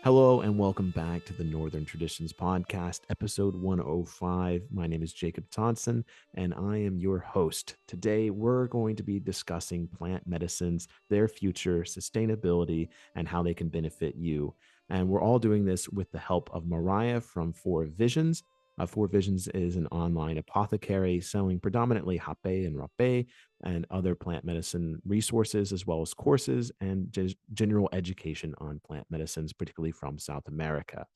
Hello and welcome back to the Northern Traditions Podcast, episode 105. My name is Jacob Toddson and I am your host. Today, we're going to be discussing plant medicines, their future, sustainability, and how they can benefit you. And we're all doing this with the help of Mariah from Four Visions. Four Visions is an online apothecary selling predominantly Hape and Rape and other plant medicine resources, as well as courses and general education on plant medicines, particularly from South America.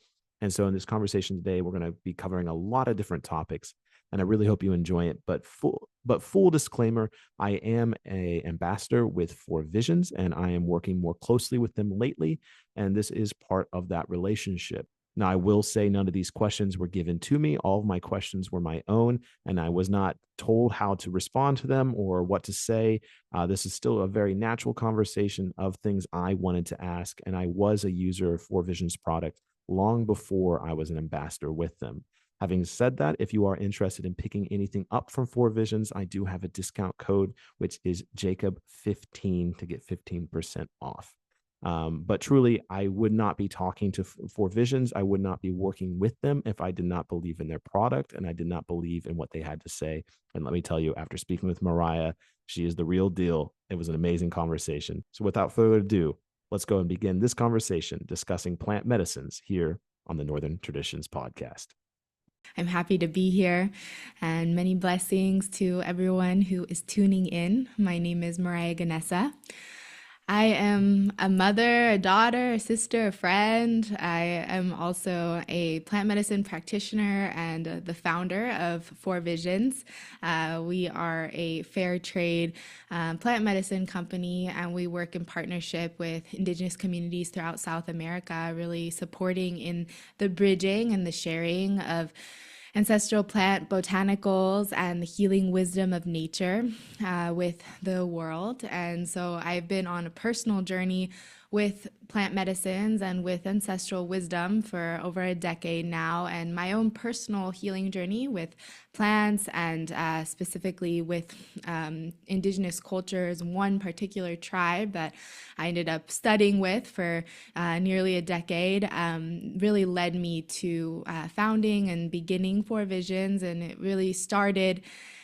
And so, in this conversation today, we're going to be covering a lot of different topics, and I really hope you enjoy it. But full disclaimer: I am a ambassador with Four Visions, and I am working more closely with them lately, and this is part of that relationship. Now, I will say none of these questions were given to me. All of my questions were my own, and I was not told how to respond to them or what to say. This is still a very natural conversation of things I wanted to ask, and I was a user of Four Visions product long before I was an ambassador with them. Having said that, if you are interested in picking anything up from Four Visions, I do have a discount code, which is Jacob15 to get 15% off. But truly, I would not be talking to Four Visions. I would not be working with them if I did not believe in their product and I did not believe in what they had to say. And let me tell you, after speaking with Mariah, she is the real deal. It was an amazing conversation. So without further ado, let's go and begin this conversation discussing plant medicines here on the Northern Traditions Podcast. I'm happy to be here, and many blessings to everyone who is tuning in. My name is Mariah Ganessa. I am a mother, a daughter, a sister, a friend. I am also a plant medicine practitioner and the founder of Four Visions. We are a fair trade plant medicine company, and we work in partnership with indigenous communities throughout South America, really supporting in the bridging and the sharing of ancestral plant botanicals and the healing wisdom of nature with the world. And so I've been on a personal journey with plant medicines and with ancestral wisdom for over a decade now, and my own personal healing journey with plants and specifically with indigenous cultures. One particular tribe that I ended up studying with for nearly a decade really led me to founding and beginning Four Visions, and it really started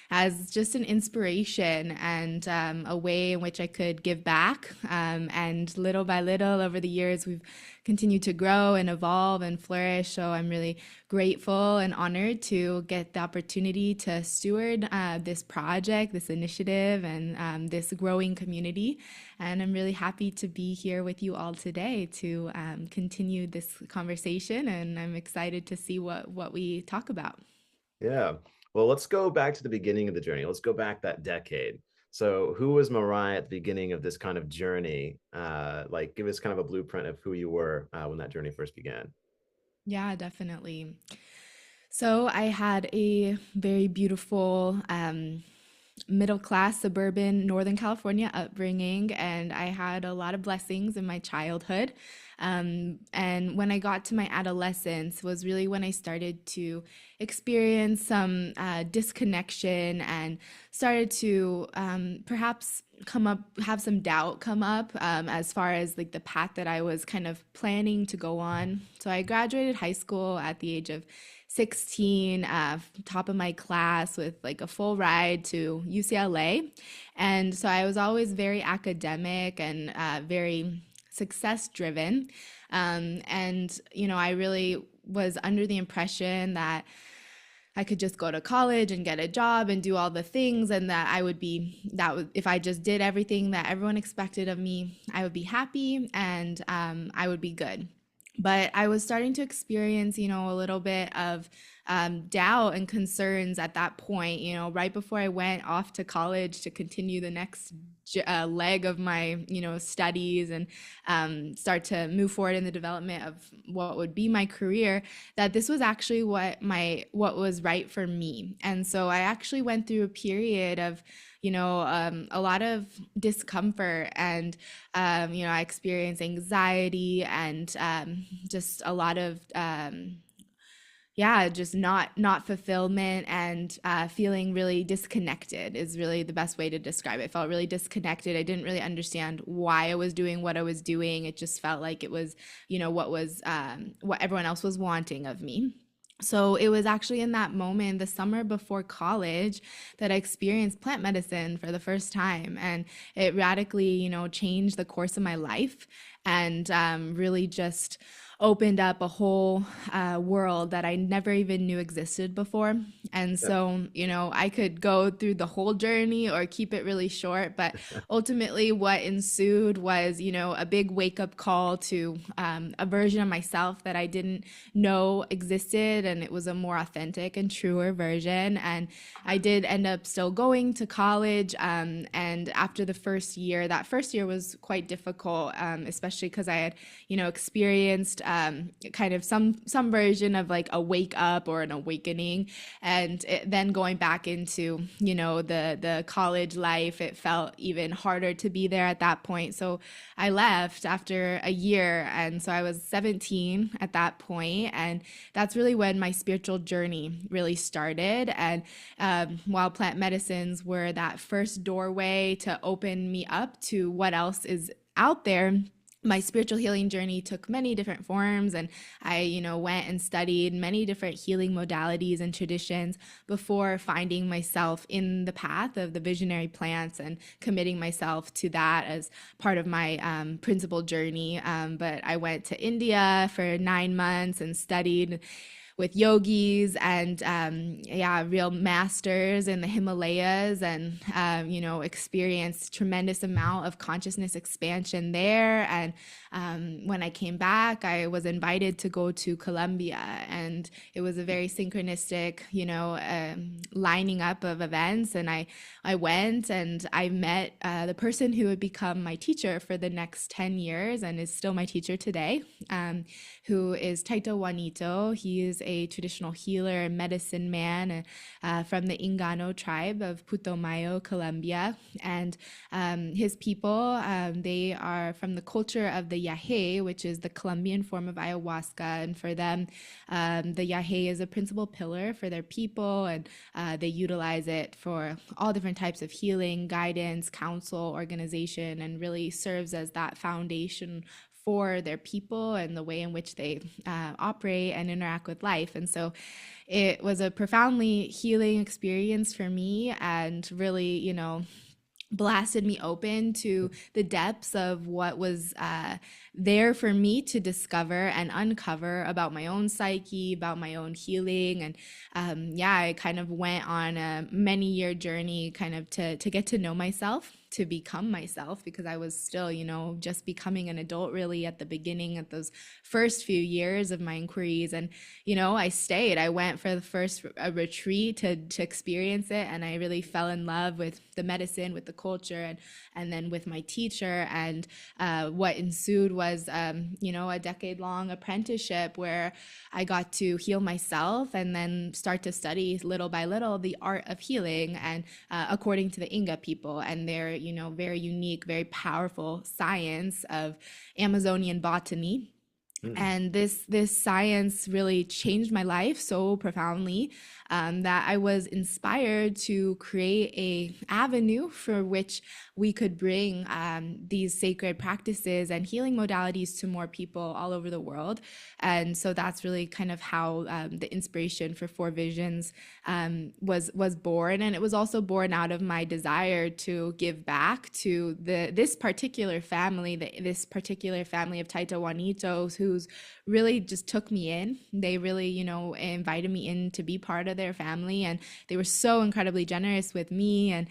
as just an inspiration and a way in which I could give back. And little by little over the years, we've continued to grow and evolve and flourish. So I'm really grateful and honored to get the opportunity to steward this project, this initiative, and this growing community. And I'm really happy to be here with you all today to continue this conversation. And I'm excited to see what we talk about. Yeah. Well, let's go back to the beginning of the journey. Let's go back that decade. So, who was Mariah at the beginning of this kind of journey? Give us kind of a blueprint of who you were when that journey first began. Yeah, definitely. So I had a very beautiful middle class suburban Northern California upbringing, and I had a lot of blessings in my childhood. And when I got to my adolescence was really when I started to experience some disconnection and started to perhaps have some doubt come up as far as like the path that I was kind of planning to go on. So I graduated high school at the age of 16, top of my class with like a full ride to UCLA. And so I was always very academic and very success driven. I really was under the impression that I could just go to college and get a job and do all the things, and that if I just did everything that everyone expected of me, I would be happy and I would be good. But I was starting to experience, a little bit of doubt and concerns at that point, right before I went off to college to continue the next leg of my, studies and start to move forward in the development of what would be my career, that this was actually what was right for me. And so I actually went through a period of a lot of discomfort and, I experienced anxiety and just a lot of yeah, just not fulfillment, and feeling really disconnected is really the best way to describe it. I felt really disconnected. I didn't really understand why I was doing what I was doing. It just felt like it was, what everyone else was wanting of me. So it was actually in that moment, the summer before college, that I experienced plant medicine for the first time, and it radically, changed the course of my life, and really just opened up a whole world that I never even knew existed before. And Yep. so, I could go through the whole journey or keep it really short, but ultimately, what ensued was, a big wake up call to a version of myself that I didn't know existed, and it was a more authentic and truer version. And I did end up still going to college. And after the first year, that first year was quite difficult, especially because I had, experienced kind of some version of like a wake up or an awakening, and then going back into the college life, it felt even harder to be there at that point. So I left after a year, and so I was 17 at that point, and that's really when my spiritual journey really started. And while plant medicines were that first doorway to open me up to what else is out there, my spiritual healing journey took many different forms, and I went and studied many different healing modalities and traditions before finding myself in the path of the visionary plants and committing myself to that as part of my principal journey. But I went to India for 9 months and studied with yogis and real masters in the Himalayas, and experienced tremendous amount of consciousness expansion there. And when I came back, I was invited to go to Colombia, and it was a very synchronistic, lining up of events. And I went and I met the person who would become my teacher for the next 10 years and is still my teacher today, who is Taito Juanito. He is a traditional healer and medicine man from the Ingano tribe of Putumayo, Colombia. And his people, they are from the culture of the Yahe, which is the Colombian form of ayahuasca. And for them, the Yahe is a principal pillar for their people, and they utilize it for all different types of healing, guidance, counsel, organization, and really serves as that foundation for their people and the way in which they operate and interact with life. And so it was a profoundly healing experience for me, and really, blasted me open to the depths of what was there for me to discover and uncover about my own psyche, about my own healing. And I kind of went on a many year journey kind of to get to know myself, to become myself, because I was still, just becoming an adult really at the beginning, at those first few years of my inquiries. And, I stayed. I went for the first retreat to experience it, and I really fell in love with the medicine, with the culture, and then with my teacher. And what ensued was, a decade-long apprenticeship where I got to heal myself and then start to study little by little the art of healing, and according to the Inga people and their, very unique, very powerful science of Amazonian botany. And this science really changed my life so profoundly, that I was inspired to create a avenue for which we could bring these sacred practices and healing modalities to more people all over the world. And so that's really kind of how the inspiration for Four Visions was born. And it was also born out of my desire to give back to this particular family of Taita Juanitos, who's really just took me in. They really, invited me in to be part of their family, and they were so incredibly generous with me, and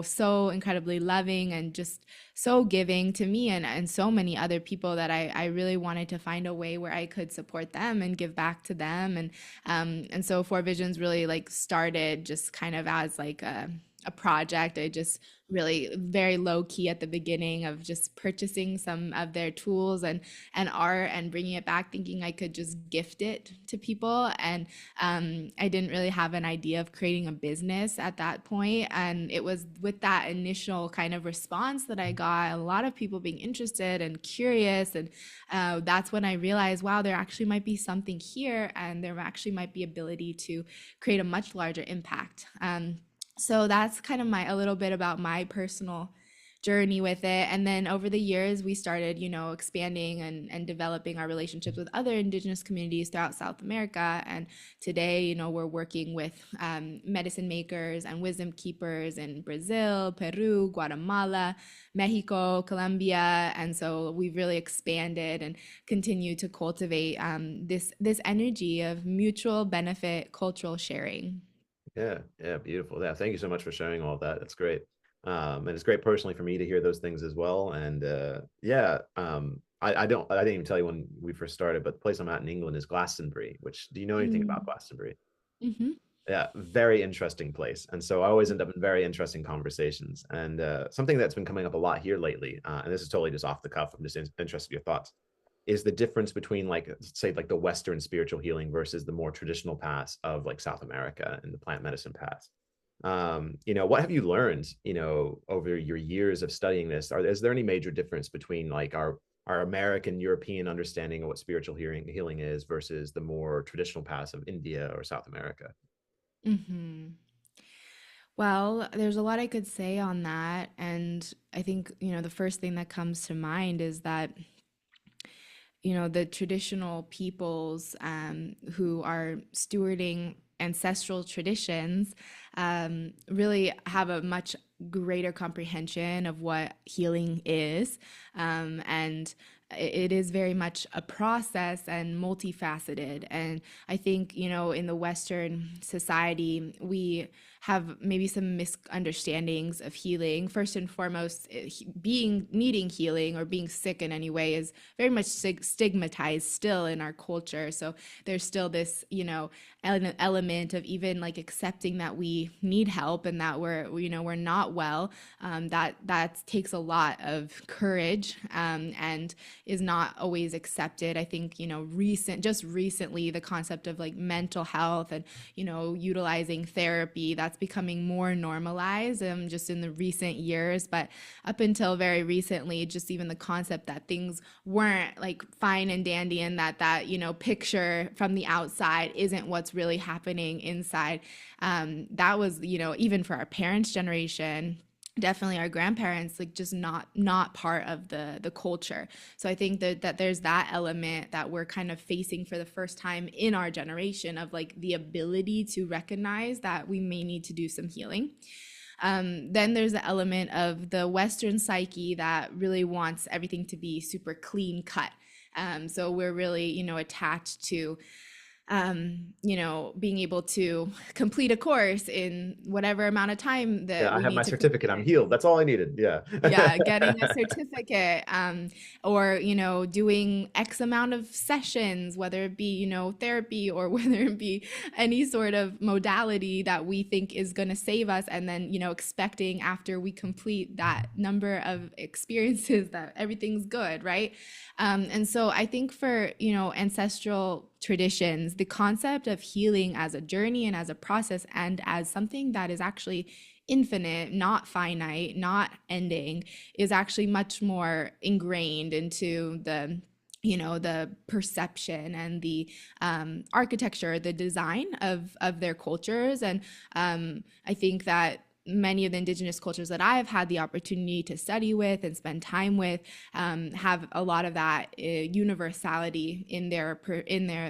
so incredibly loving, and just so giving to me and so many other people, that I really wanted to find a way where I could support them and give back to them. And so Four Visions really like started just kind of as like a a project. I just really very low key at the beginning of just purchasing some of their tools and art and bringing it back, thinking I could just gift it to people. And I didn't really have an idea of creating a business at that point. And it was with that initial kind of response that I got a lot of people being interested and curious. And that's when I realized, wow, there actually might be something here, and there actually might be ability to create a much larger impact. So that's kind of a little bit about my personal journey with it. And then over the years, we started, expanding and developing our relationships with other indigenous communities throughout South America. And today, we're working with medicine makers and wisdom keepers in Brazil, Peru, Guatemala, Mexico, Colombia. And so we've really expanded and continue to cultivate this energy of mutual benefit cultural sharing. Yeah, yeah, beautiful. Yeah, thank you so much for sharing all of that. That's great. And it's great personally for me to hear those things as well. And yeah, I didn't even tell you when we first started, but the place I'm at in England is Glastonbury. Which, do you know anything about Mm. Glastonbury? Hmm. Yeah, very interesting place. And so I always end up in very interesting conversations. And something that's been coming up a lot here lately, and this is totally just off the cuff, I'm just interested in your thoughts, is the difference between, like, say, like the Western spiritual healing versus the more traditional paths of like South America and the plant medicine paths. What have you learned, over your years of studying this? Is there any major difference between like our American European understanding of what spiritual healing is versus the more traditional paths of India or South America? Hmm. Well, there's a lot I could say on that. And I think, the first thing that comes to mind is that, the traditional peoples who are stewarding ancestral traditions really have a much greater comprehension of what healing is. And it is very much a process and multifaceted. And I think, in the Western society, we have maybe some misunderstandings of healing. First and foremost, being needing healing or being sick in any way is very much stigmatized still in our culture. So there's still this, element of even like accepting that we need help and that we're not well. That takes a lot of courage, and is not always accepted. I think, just recently, the concept of like mental health and, utilizing therapy, that's becoming more normalized, just in the recent years. But up until very recently, just even the concept that things weren't like fine and dandy, and that, picture from the outside isn't what's really happening inside. That was, even for our parents' generation, definitely our grandparents, like just not part of the culture. So I think that there's that element that we're kind of facing for the first time in our generation, of like the ability to recognize that we may need to do some healing. Then there's the element of the Western psyche that really wants everything to be super clean cut. So we're really, attached to being able to complete a course in whatever amount of time Yeah, that I we have my need to certificate. complete I'm it. healed. That's all I needed. Yeah. Yeah, getting a certificate, or doing X amount of sessions, whether it be therapy, or whether it be any sort of modality that we think is going to save us, and then expecting after we complete that number of experiences that everything's good, right? And so I think for ancestral traditions, the concept of healing as a journey and as a process and as something that is actually infinite, not finite, not ending, is actually much more ingrained into the perception and the architecture, the design of their cultures. And I think that many of the indigenous cultures that I've had the opportunity to study with and spend time with have a lot of that universality in their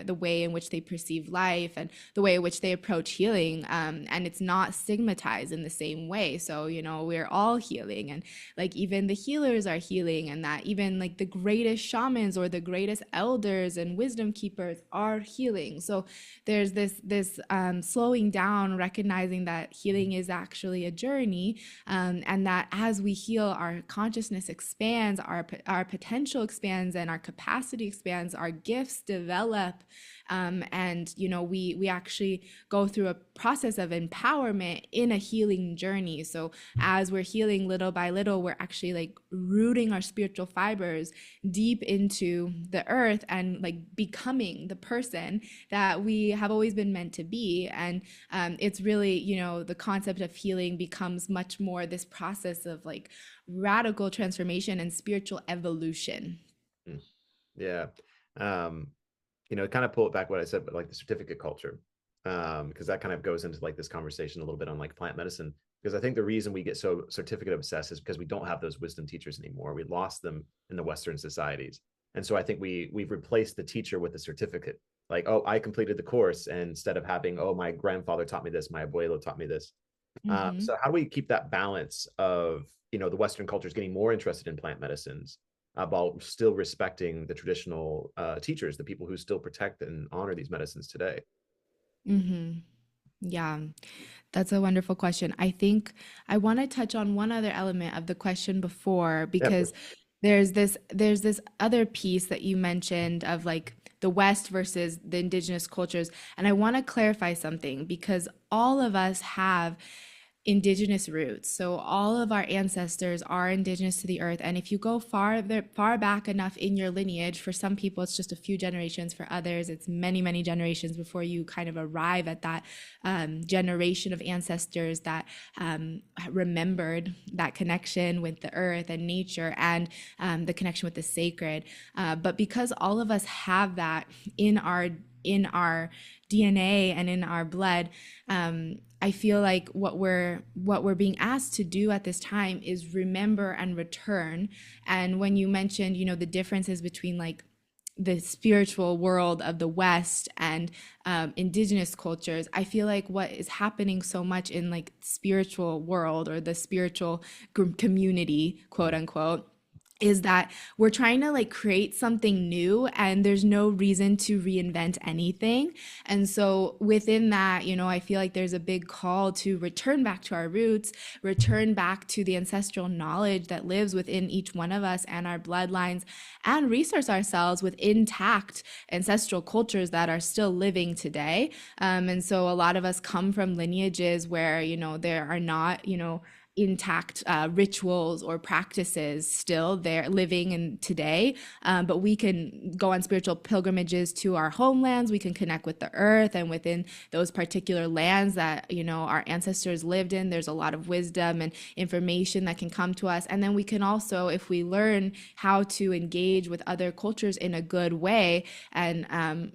the way in which they perceive life and the way in which they approach healing, and it's not stigmatized in the same way. So we're all healing, and like even the healers are healing, and that even like the greatest shamans or the greatest elders and wisdom keepers are healing. So there's this slowing down, recognizing that healing is actually a journey, and that as we heal, our consciousness expands, our potential expands, and our capacity expands, our gifts develop, And we actually go through a process of empowerment in a healing journey. So as we're healing little by little, we're actually like rooting our spiritual fibers deep into the earth and like becoming the person that we have always been meant to be. And it's really, the concept of healing becomes much more this process of like radical transformation and spiritual evolution. Mm. Yeah. Um, kind of pull it back what I said, but like the certificate culture, because that kind of goes into like this conversation a little bit on like plant medicine. Because I think the reason we get so certificate obsessed is because we don't have those wisdom teachers anymore. We lost them in the Western societies, and so I think we've replaced the teacher with the certificate. Like, oh, I completed the course, and instead of having, oh, my grandfather taught me this, my abuelo taught me this. Mm-hmm. So how do we keep that balance of the Western culture is getting more interested in plant medicines while still respecting the traditional teachers, the people who still protect and honor these medicines today? Mm-hmm. Yeah, that's a wonderful question. I think I want to touch on one other element of the question before, Yeah, because there's this other piece that you mentioned of like the West versus the indigenous cultures. And I want to clarify something because all of us have indigenous roots. So all of our ancestors are indigenous to the earth. And if you go far back enough in your lineage, for some people it's just a few generations, for others it's many, many generations before you kind of arrive at that generation of ancestors that remembered that connection with the earth and nature and the connection with the sacred. But because all of us have that in our DNA and in our blood, I feel like what we're being asked to do at this time is remember and return. And when you mentioned, the differences between like the spiritual world of the West and indigenous cultures, I feel like what is happening so much in like spiritual world or the spiritual community, quote unquote, is that we're trying to like create something new and there's no reason to reinvent anything. And so within that, I feel like there's a big call to return back to our roots, return back to the ancestral knowledge that lives within each one of us and our bloodlines, and resource ourselves with intact ancestral cultures that are still living today. And so a lot of us come from lineages where, there are not, intact rituals or practices still there living in today, but we can go on spiritual pilgrimages to our homelands. We can connect with the earth, and within those particular lands that our ancestors lived in, there's a lot of wisdom and information that can come to us. And then we can also, if we learn how to engage with other cultures in a good way and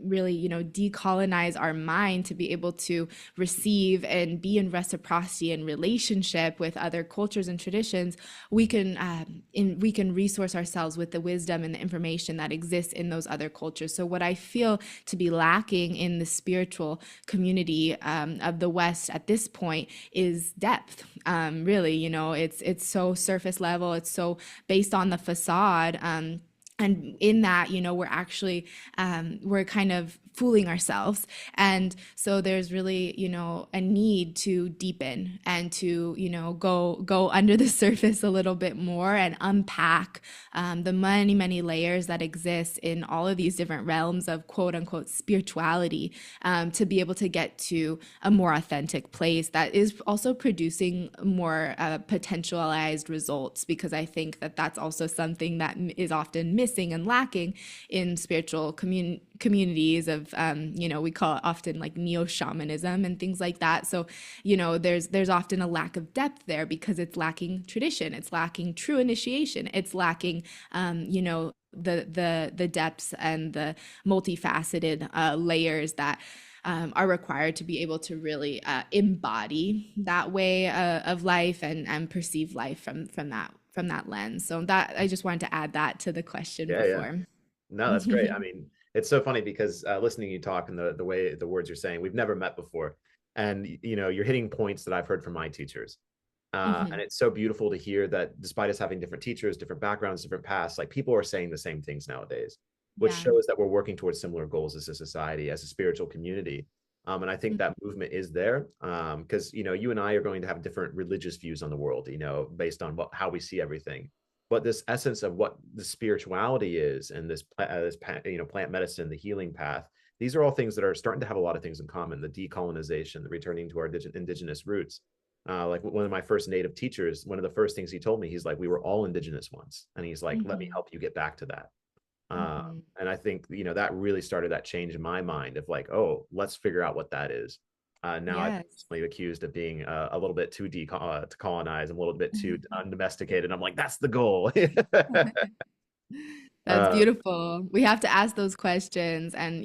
really decolonize our mind to be able to receive and be in reciprocity and relationship with other cultures and traditions, we can resource ourselves with the wisdom and the information that exists in those other cultures. So what I feel to be lacking in the spiritual community of the West at this point is depth. Really, it's so surface level. It's so based on the facade. And in that, we're actually we're kind of fooling ourselves. And so there's really a need to deepen and to go under the surface a little bit more and unpack the many, many layers that exist in all of these different realms of quote unquote spirituality, to be able to get to a more authentic place that is also producing more potentialized results, because I think that that's also something that is often missing and lacking in spiritual communities of we call it often like neo shamanism and things like that. So there's often a lack of depth there because it's lacking tradition, it's lacking true initiation, it's lacking the depths and the multifaceted layers that are required to be able to really embody that way of life and perceive life from that lens. So that I just wanted to add that to the question Yeah, yeah. before. No, that's great. I mean, it's so funny because listening to you talk and the way the words you're saying, we've never met before, and you're hitting points that I've heard from my teachers. And Hmm. it's so beautiful to hear that despite us having different teachers, different backgrounds, different pasts, like people are saying the same things nowadays, which Yeah. shows that we're working towards similar goals as a society, as a spiritual community. And I think that movement is there because you and I are going to have different religious views on the world, based on how we see everything. But this essence of what the spirituality is, and this plant medicine, the healing path, these are all things that are starting to have a lot of things in common: the decolonization, the returning to our indigenous roots. Like one of my first native teachers, one of the first things he told me, he's like, we were all indigenous once, and he's like, let me Hmm. help you get back to that. Hmm. And I think, that really started that change in my mind of like, oh, let's figure out what that is. Now I've been Yes. recently accused of being a little bit too to colonize, and a little bit too undomesticated. I'm like, that's the goal. That's uh, beautiful. We have to ask those questions, and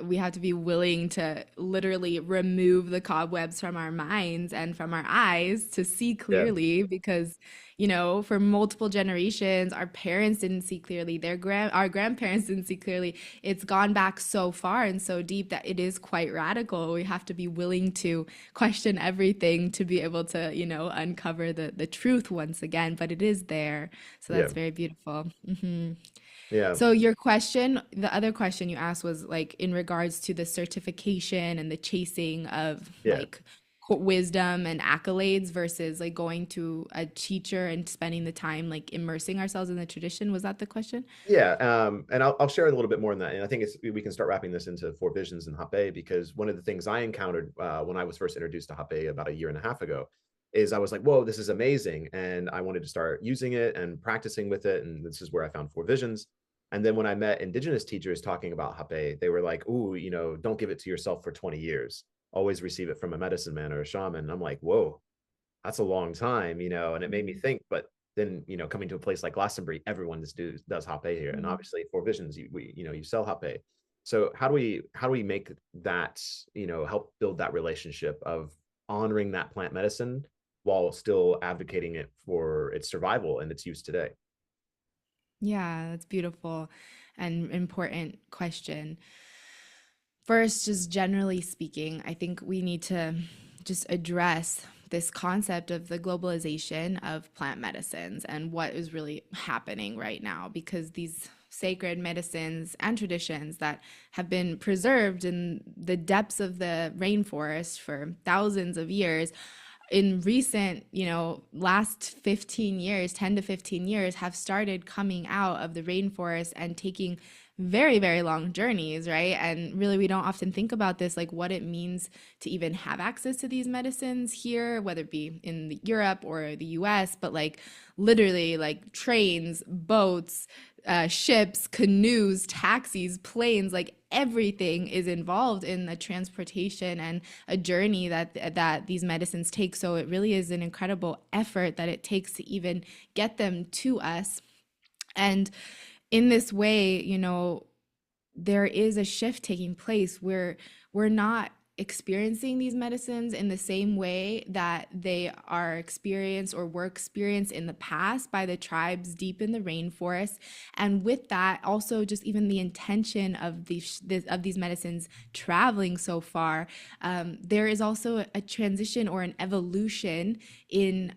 we have to be willing to literally remove the cobwebs from our minds and from our eyes to see yeah, clearly because, for multiple generations, our parents didn't see clearly, our grandparents didn't see clearly. It's gone back so far and so deep that it is quite radical. We have to be willing to question everything to be able to, uncover the truth once again, but it is there. So yeah, that's very beautiful. yeah, So your question, the other question you asked was like in regards to the certification and the chasing of yeah. like wisdom and accolades versus like going to a teacher and spending the time like immersing ourselves in the tradition. Was that the question? Yeah, and I'll share a little bit more on that. And I think we can start wrapping this into Four Visions and Hape, because one of the things I encountered when I was first introduced to Hape about a year and a half ago is I was like, whoa, this is amazing. And I wanted to start using it and practicing with it. And this is where I found Four Visions. And then when I met indigenous teachers talking about Hape, they were like, ooh, don't give it to yourself for 20 years. Always receive it from a medicine man or a shaman. And I'm like, whoa, that's a long time, and it made me think. But then, coming to a place like Glastonbury, everyone does Hape here, and Mhm. obviously Four Visions, you sell Hape. So how do we make that, help build that relationship of honoring that plant medicine while still advocating it for its survival and its use today? Yeah, that's beautiful and important question. First, just generally speaking, I think we need to just address this concept of the globalization of plant medicines and what is really happening right now, because these sacred medicines and traditions that have been preserved in the depths of the rainforest for thousands of years in recent, last 15 years, 10 to 15 years, have started coming out of the rainforest and taking very, very long journeys, right? And really, we don't often think about this, like what it means to even have access to these medicines here, whether it be in Europe or the US, but like literally, like trains, boats, ships, canoes, taxis, planes, like everything is involved in the transportation and a journey that these medicines take. So it really is an incredible effort that it takes to even get them to us. And in this way, there is a shift taking place where we're not experiencing these medicines in the same way that they are experienced or were experienced in the past by the tribes deep in the rainforest. And with that, also just even the intention of these medicines traveling so far, there is also a transition or an evolution in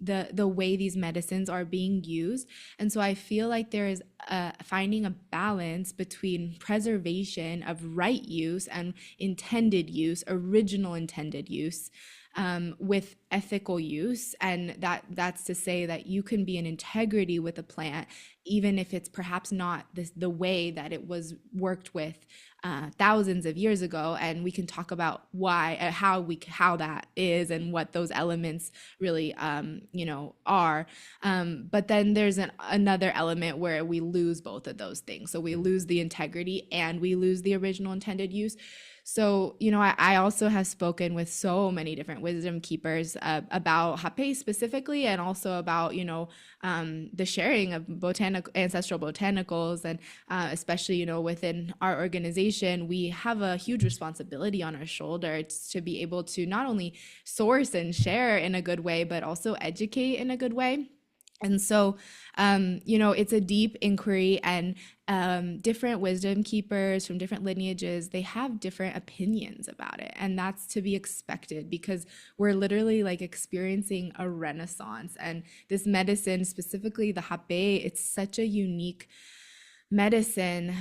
the way these medicines are being used. And so I feel like there is finding a balance between preservation of right use and intended use, original intended use, with ethical use. And that's to say that you can be in integrity with a plant, even if it's perhaps not the way that it was worked with thousands of years ago. And we can talk about why, how that is, and what those elements really, are. But then there's another element where we lose both of those things. So we lose the integrity and we lose the original intended use. So, I also have spoken with so many different wisdom keepers about Hape specifically, and also about, the sharing of ancestral botanicals. And especially, within our organization, we have a huge responsibility on our shoulders to be able to not only source and share in a good way, but also educate in a good way. And so, it's a deep inquiry, and different wisdom keepers from different lineages, they have different opinions about it. And that's to be expected, because we're literally like experiencing a renaissance. And this medicine, specifically the Hape, it's such a unique medicine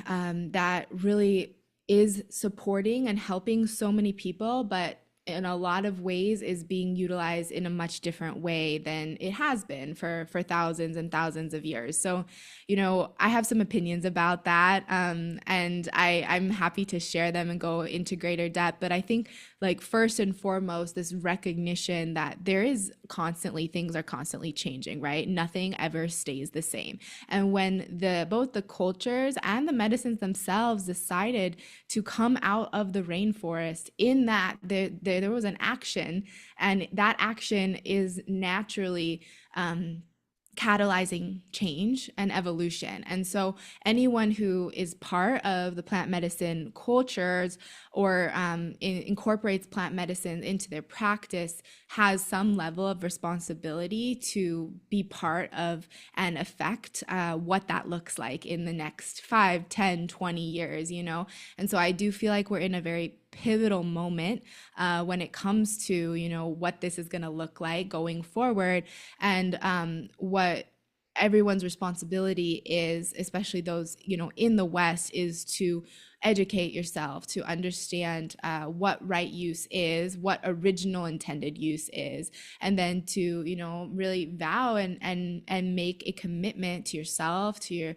that really is supporting and helping so many people. But in a lot of ways is being utilized in a much different way than it has been for thousands and thousands of years. So, I have some opinions about that, and I'm happy to share them and go into greater depth. But I think, like, first and foremost, this recognition that there is constantly, things are constantly changing, right? Nothing ever stays the same. And when both the cultures and the medicines themselves decided to come out of the rainforest, in that there was an action, and that action is naturally catalyzing change and evolution. And so, anyone who is part of the plant medicine cultures, or incorporates plant medicine into their practice, has some level of responsibility to be part of and affect what that looks like in the next 5, 10, 20 years. And so I do feel like we're in a very pivotal moment when it comes to what this is going to look like going forward, and what everyone's responsibility is, especially those in the West, is to educate yourself to understand what right use is, what original intended use is, and then to really vow and make a commitment to yourself, to your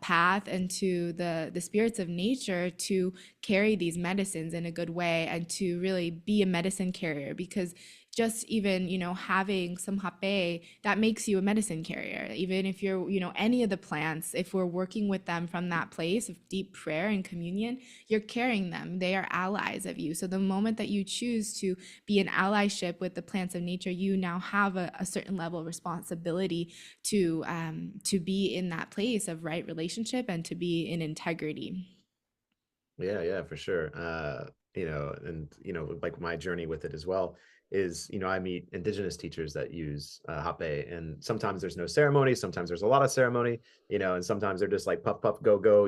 path, and to the spirits of nature, to carry these medicines in a good way, and to really be a medicine carrier. Because just even having some hape, that makes you a medicine carrier. Even if you're any of the plants, if we're working with them from that place of deep prayer and communion, you're carrying them. They are allies of you. So the moment that you choose to be in allyship with the plants of nature, you now have a certain level of responsibility to be in that place of right relationship and to be in integrity. Yeah, yeah, for sure. And like my journey with it as well is, I meet indigenous teachers that use Hape, and sometimes there's no ceremony, sometimes there's a lot of ceremony, and sometimes they're just like puff, puff, go, go,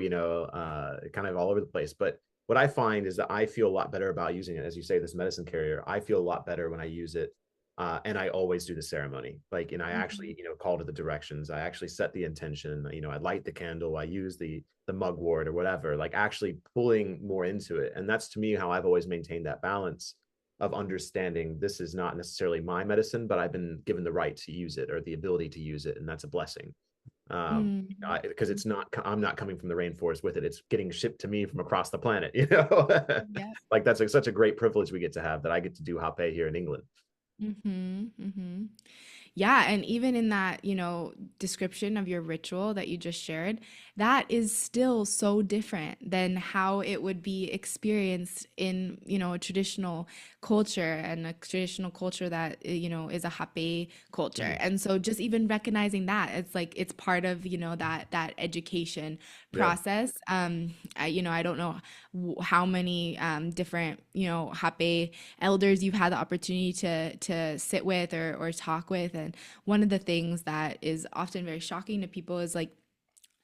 kind of all over the place. But what I find is that I feel a lot better about using it, as you say, this medicine carrier. I feel a lot better when I use it. And I always do the ceremony, like, and I Mhm. actually, call to the directions. I actually set the intention. I light the candle. I use the mugwort or whatever, like actually pulling more into it. And that's to me how I've always maintained that balance of understanding this is not necessarily my medicine, but I've been given the right to use it or the ability to use it, and that's a blessing. Mhm. Because it's not, I'm not coming from the rainforest with it, it's getting shipped to me from across the planet. Yep. Like that's like such a great privilege we get to have, that I get to do Hape here in England. Mhm. Mhm. Yeah, and even in that, description of your ritual that you just shared, that is still so different than how it would be experienced in, a traditional culture, and a traditional culture that, is a hape culture. Mhm. And so just even recognizing that, it's like it's part of, that education Yeah. process. I don't know how many different, hape elders you've had the opportunity to sit with, or talk with. And one of the things that is often very shocking to people is, like,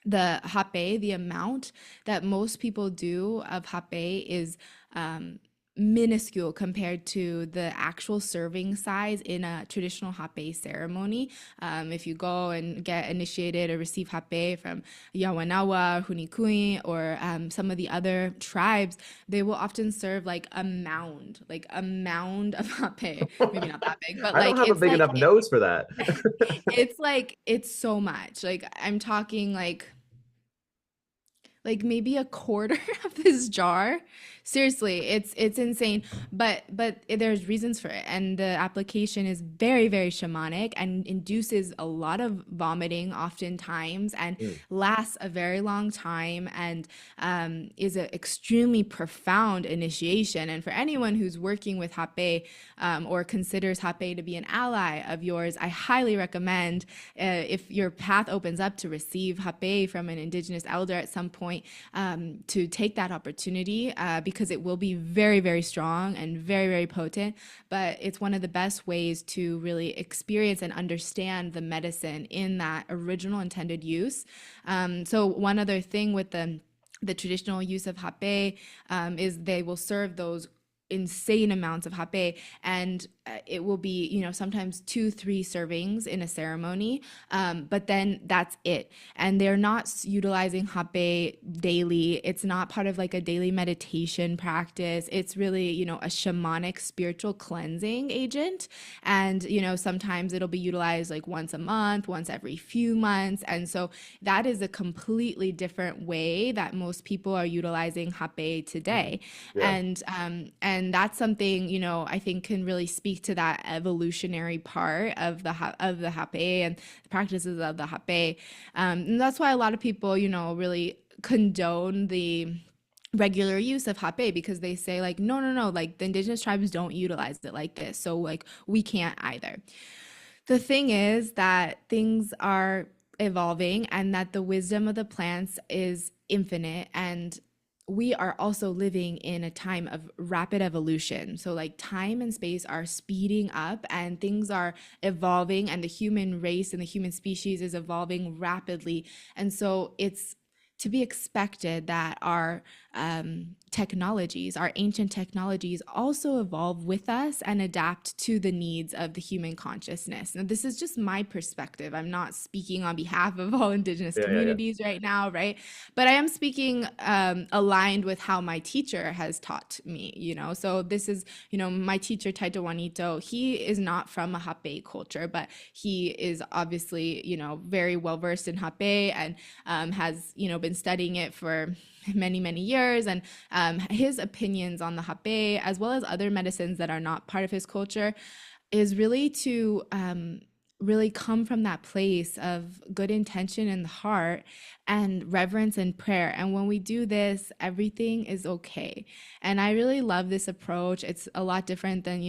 the hape, the amount that most people do of hape is um, minuscule compared to the actual serving size in a traditional hape ceremony. If you go and get initiated or receive hape from Yawanawa, Hunikui, or some of the other tribes, they will often serve like a mound of hape. Maybe not that big, but I don't like have a it's big like enough nose for that. it's so much. Like, I'm talking like maybe a quarter of this jar. Seriously, it's insane. But there's reasons for it, and the application is very, very shamanic and induces a lot of vomiting oftentimes, and Mm. lasts a very long time, and is an extremely profound initiation. And for anyone who's working with hape, or considers hape to be an ally of yours, I highly recommend, if your path opens up to receive hape from an indigenous elder at some point, to take that opportunity, because it will be very, very strong and very, very potent. But it's one of the best ways to really experience and understand the medicine in that original intended use. So one other thing with the traditional use of hape, is they will serve those insane amounts of hape, and it will be, sometimes 2, 3 servings in a ceremony, but then that's it. And they're not utilizing hape daily. It's not part of like a daily meditation practice. It's really, a shamanic spiritual cleansing agent. And, sometimes it'll be utilized like once a month, once every few months. And so that is a completely different way that most people are utilizing hape Mhm. today. Yeah. And that's something, I think can really speak to that evolutionary part of the hape and the practices of the hape. And that's why a lot of people, really condone the regular use of hape, because they say like, no, no, no, like the indigenous tribes don't utilize it like this, so like we can't either. The thing is that things are evolving and that the wisdom of the plants is infinite, and we are also living in a time of rapid evolution. So, like, time and space are speeding up and things are evolving, and the human race and the human species is evolving rapidly. And so, it's to be expected that our technologies, our ancient technologies, also evolve with us and adapt to the needs of the human consciousness. Now, this is just my perspective. I'm not speaking on behalf of all indigenous Yeah. Yeah. Yeah. communities right now, right? But I am speaking aligned with how my teacher has taught me, So this is, my teacher, Taito Juanito, he is not from a Hape culture, but he is obviously, very well versed in Hape and has, been studying it for many, many years. And his opinions on the hape, as well as other medicines that are not part of his culture, is really to really come from that place of good intention in the heart and reverence and prayer. And when we do this, everything is okay. And I really love this approach. It's a lot different than,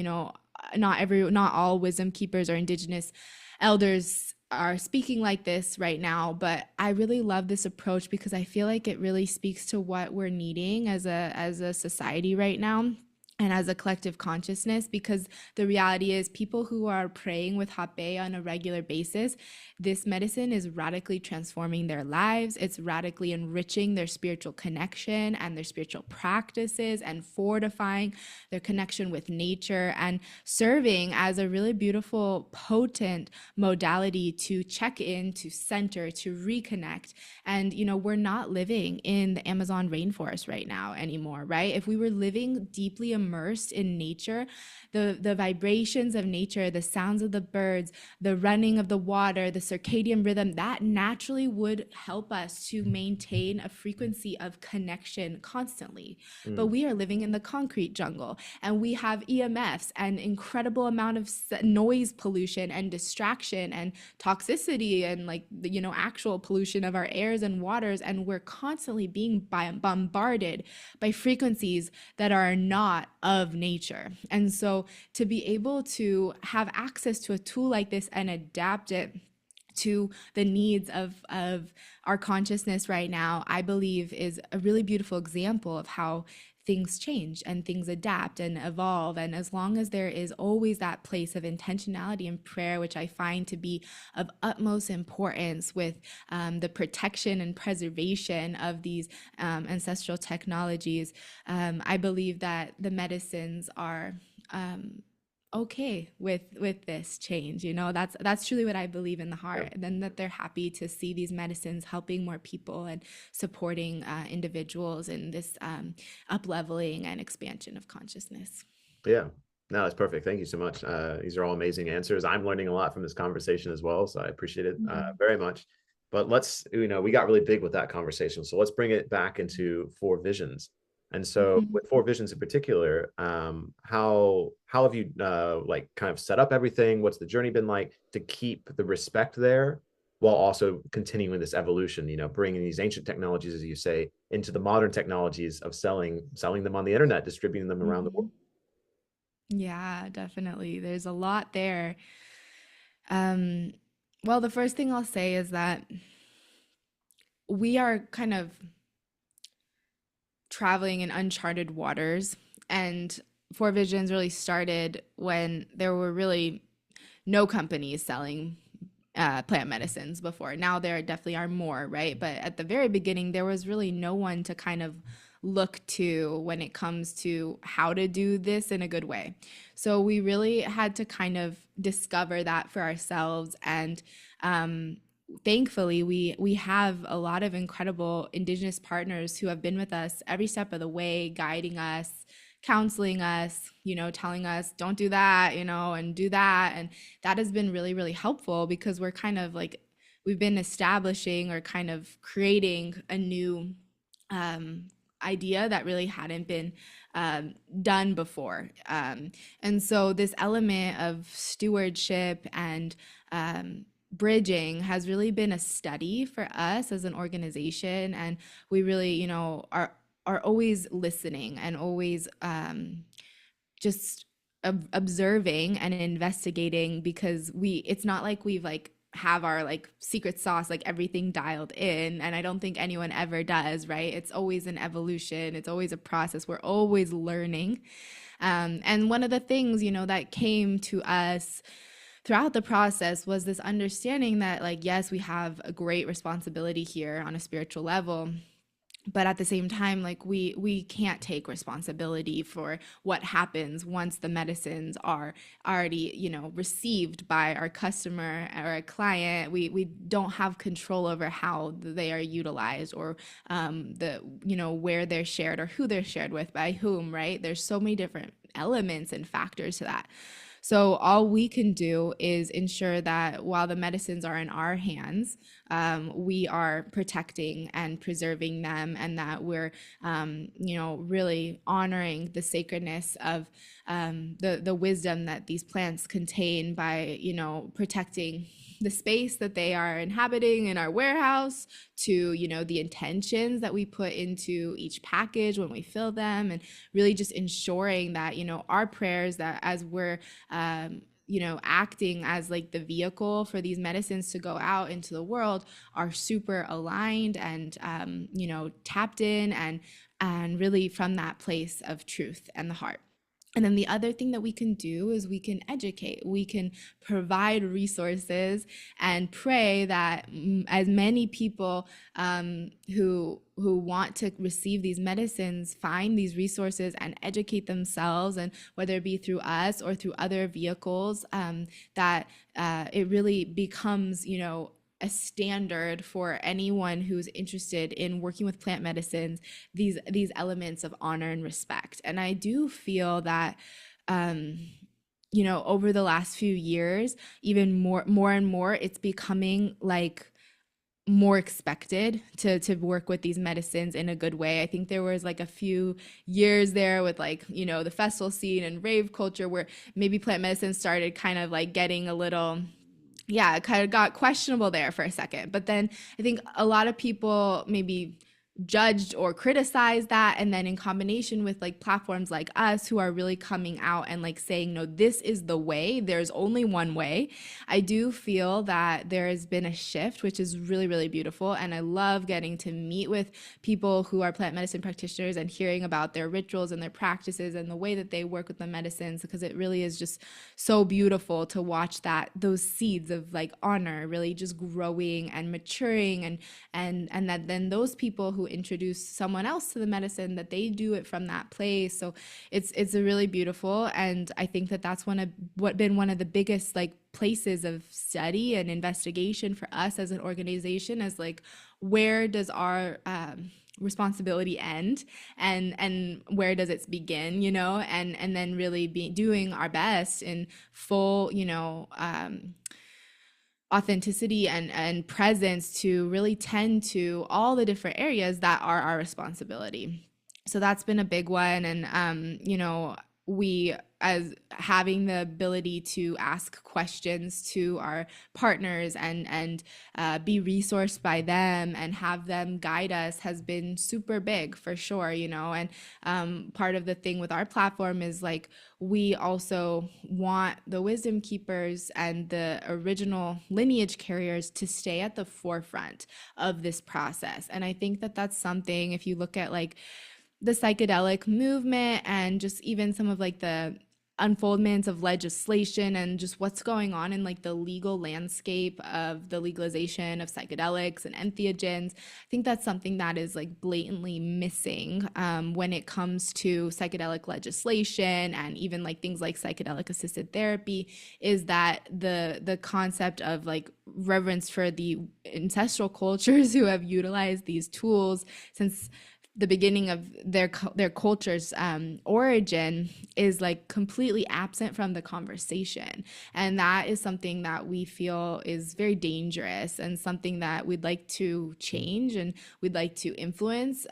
not all wisdom keepers or indigenous elders are speaking like this right now, but I really love this approach because I feel like it really speaks to what we're needing as a society right now and as a collective consciousness, because the reality is people who are praying with hape on a regular basis, this medicine is radically transforming their lives. It's radically enriching their spiritual connection and their spiritual practices and fortifying their connection with nature and serving as a really beautiful, potent modality to check in, to center, to reconnect. And, we're not living in the Amazon rainforest right now anymore, right? If we were living deeply immersed in nature, the vibrations of nature, the sounds of the birds, the running of the water, the circadian rhythm, that naturally would help us to maintain a frequency of connection constantly. But Mm. we are living in the concrete jungle, and we have EMFs and incredible amount of noise pollution and distraction and toxicity and like actual pollution of our airs and waters, and we're constantly being bombarded by frequencies that are not of nature. And so to be able to have access to a tool like this and adapt it to the needs of our consciousness right now, I believe is a really beautiful example of how things change and things adapt and evolve. And as long as there is always that place of intentionality and prayer, which I find to be of utmost importance with the protection and preservation of these ancestral technologies, I believe that the medicines are okay with this change. That's truly what I believe in the Yeah. heart, and then that they're happy to see these medicines helping more people and supporting individuals in this up leveling and expansion of consciousness. Yeah. No, that's perfect. Thank you so much. These are all amazing answers. I'm learning a lot from this conversation as well, so I appreciate it Mhm. very much. But let's, we got really big with that conversation, so let's bring it back into four visions. And so, Mhm. with four visions in particular, how have you like kind of set up everything? What's the journey been like to keep the respect there while also continuing this evolution? Bringing these ancient technologies, as you say, into the modern technologies of selling them on the internet, distributing them around the world. Mhm. Yeah, definitely. There's a lot there. Um, well, the first thing I'll say is that we are kind of traveling in uncharted waters. And Four Visions really started when there were really no companies selling plant medicines before. Now there definitely are more, right? But at the very beginning, there was really no one to kind of look to when it comes to how to do this in a good way. So we really had to kind of discover that for ourselves. And thankfully, we have a lot of incredible indigenous partners who have been with us every step of the way, guiding us, counseling us, telling us don't do that, and do that. And that has been really, really helpful because we're kind of like, we've been establishing or kind of creating a new idea that really hadn't been done before. And so this element of stewardship and bridging has really been a study for us as an organization. And we really, are always listening and always just observing and investigating, because it's not like we've like have our like secret sauce, like everything dialed in. And I don't think anyone ever does, right? It's always an evolution. It's always a process. We're always learning. And one of the things, that came to us throughout the process was this understanding that, like, yes, we have a great responsibility here on a spiritual level, but at the same time, like, we can't take responsibility for what happens once the medicines are already received by our customer or a client. We don't have control over how they are utilized, or where they're shared or who they're shared with, by whom, right? There's so many different elements and factors to that. So all we can do is ensure that while the medicines are in our hands, we are protecting and preserving them, and that we're, really honoring the sacredness of the wisdom that these plants contain by, protecting the space that they are inhabiting in our warehouse, to the intentions that we put into each package when we fill them, and really just ensuring that our prayers, that as we're acting as like the vehicle for these medicines to go out into the world, are super aligned and tapped in, and really from that place of truth and the heart. And then the other thing that we can do is we can educate, we can provide resources, and pray that as many people who want to receive these medicines find these resources and educate themselves, and whether it be through us or through other vehicles, that it really becomes, a standard for anyone who's interested in working with plant medicines, these elements of honor and respect. And I do feel that over the last few years, even more and more, it's becoming like more expected to work with these medicines in a good way. I think there was like a few years there with like, the festival scene and rave culture, where maybe plant medicine started kind of like getting a little, yeah, it kind of got questionable there for a second. But then I think a lot of people maybe judged or criticized that, and then in combination with like platforms like us, who are really coming out and like saying, no, this is the way, there's only one way, I do feel that there has been a shift, which is really, really beautiful. And I love getting to meet with people who are plant medicine practitioners and hearing about their rituals and their practices and the way that they work with the medicines, because it really is just so beautiful to watch that those seeds of like honor really just growing and maturing, and that then those people who introduce someone else to the medicine, that they do it from that place. So it's a really beautiful, and I think that that's been one of the biggest like places of study and investigation for us as an organization, as like, where does our responsibility end, and where does it begin, and then really be doing our best in full authenticity and presence to really tend to all the different areas that are our responsibility. So that's been a big one. And we, as having the ability to ask questions to our partners and be resourced by them and have them guide us, has been super big for sure. And part of the thing with our platform is like, we also want the wisdom keepers and the original lineage carriers to stay at the forefront of this process. And I think that that's something, if you look at like the psychedelic movement and just even some of like the unfoldments of legislation and just what's going on in like the legal landscape of the legalization of psychedelics and entheogens. I think that's something that is like blatantly missing when it comes to psychedelic legislation and even like things like psychedelic assisted therapy, is that the concept of like reverence for the ancestral cultures who have utilized these tools since the beginning of their culture's origin is like completely absent from the conversation, and that is something that we feel is very dangerous and something that we'd like to change and we'd like to influence.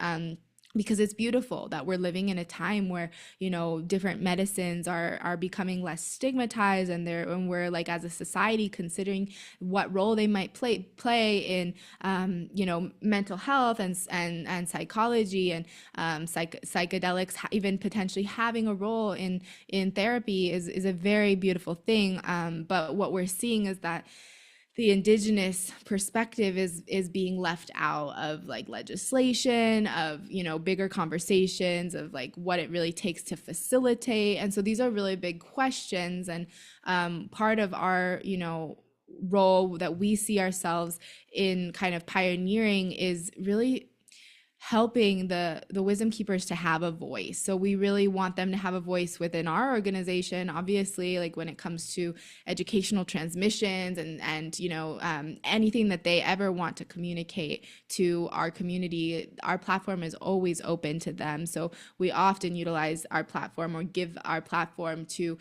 Because it's beautiful that we're living in a time where, you know, different medicines are becoming less stigmatized, and we're like as a society considering what role they might play in you know, mental health and psychology, and psychedelics even potentially having a role in therapy is a very beautiful thing. But what we're seeing is that the indigenous perspective is being left out of like legislation, of, you know, bigger conversations of like what it really takes to facilitate. And so these are really big questions, and part of our, you know, role that we see ourselves in kind of pioneering is really helping the wisdom keepers to have a voice. So we really want them to have a voice within our organization, obviously, like when it comes to educational transmissions and you know, anything that they ever want to communicate to our community. Our platform is always open to them, so we often utilize our platform or give our platform to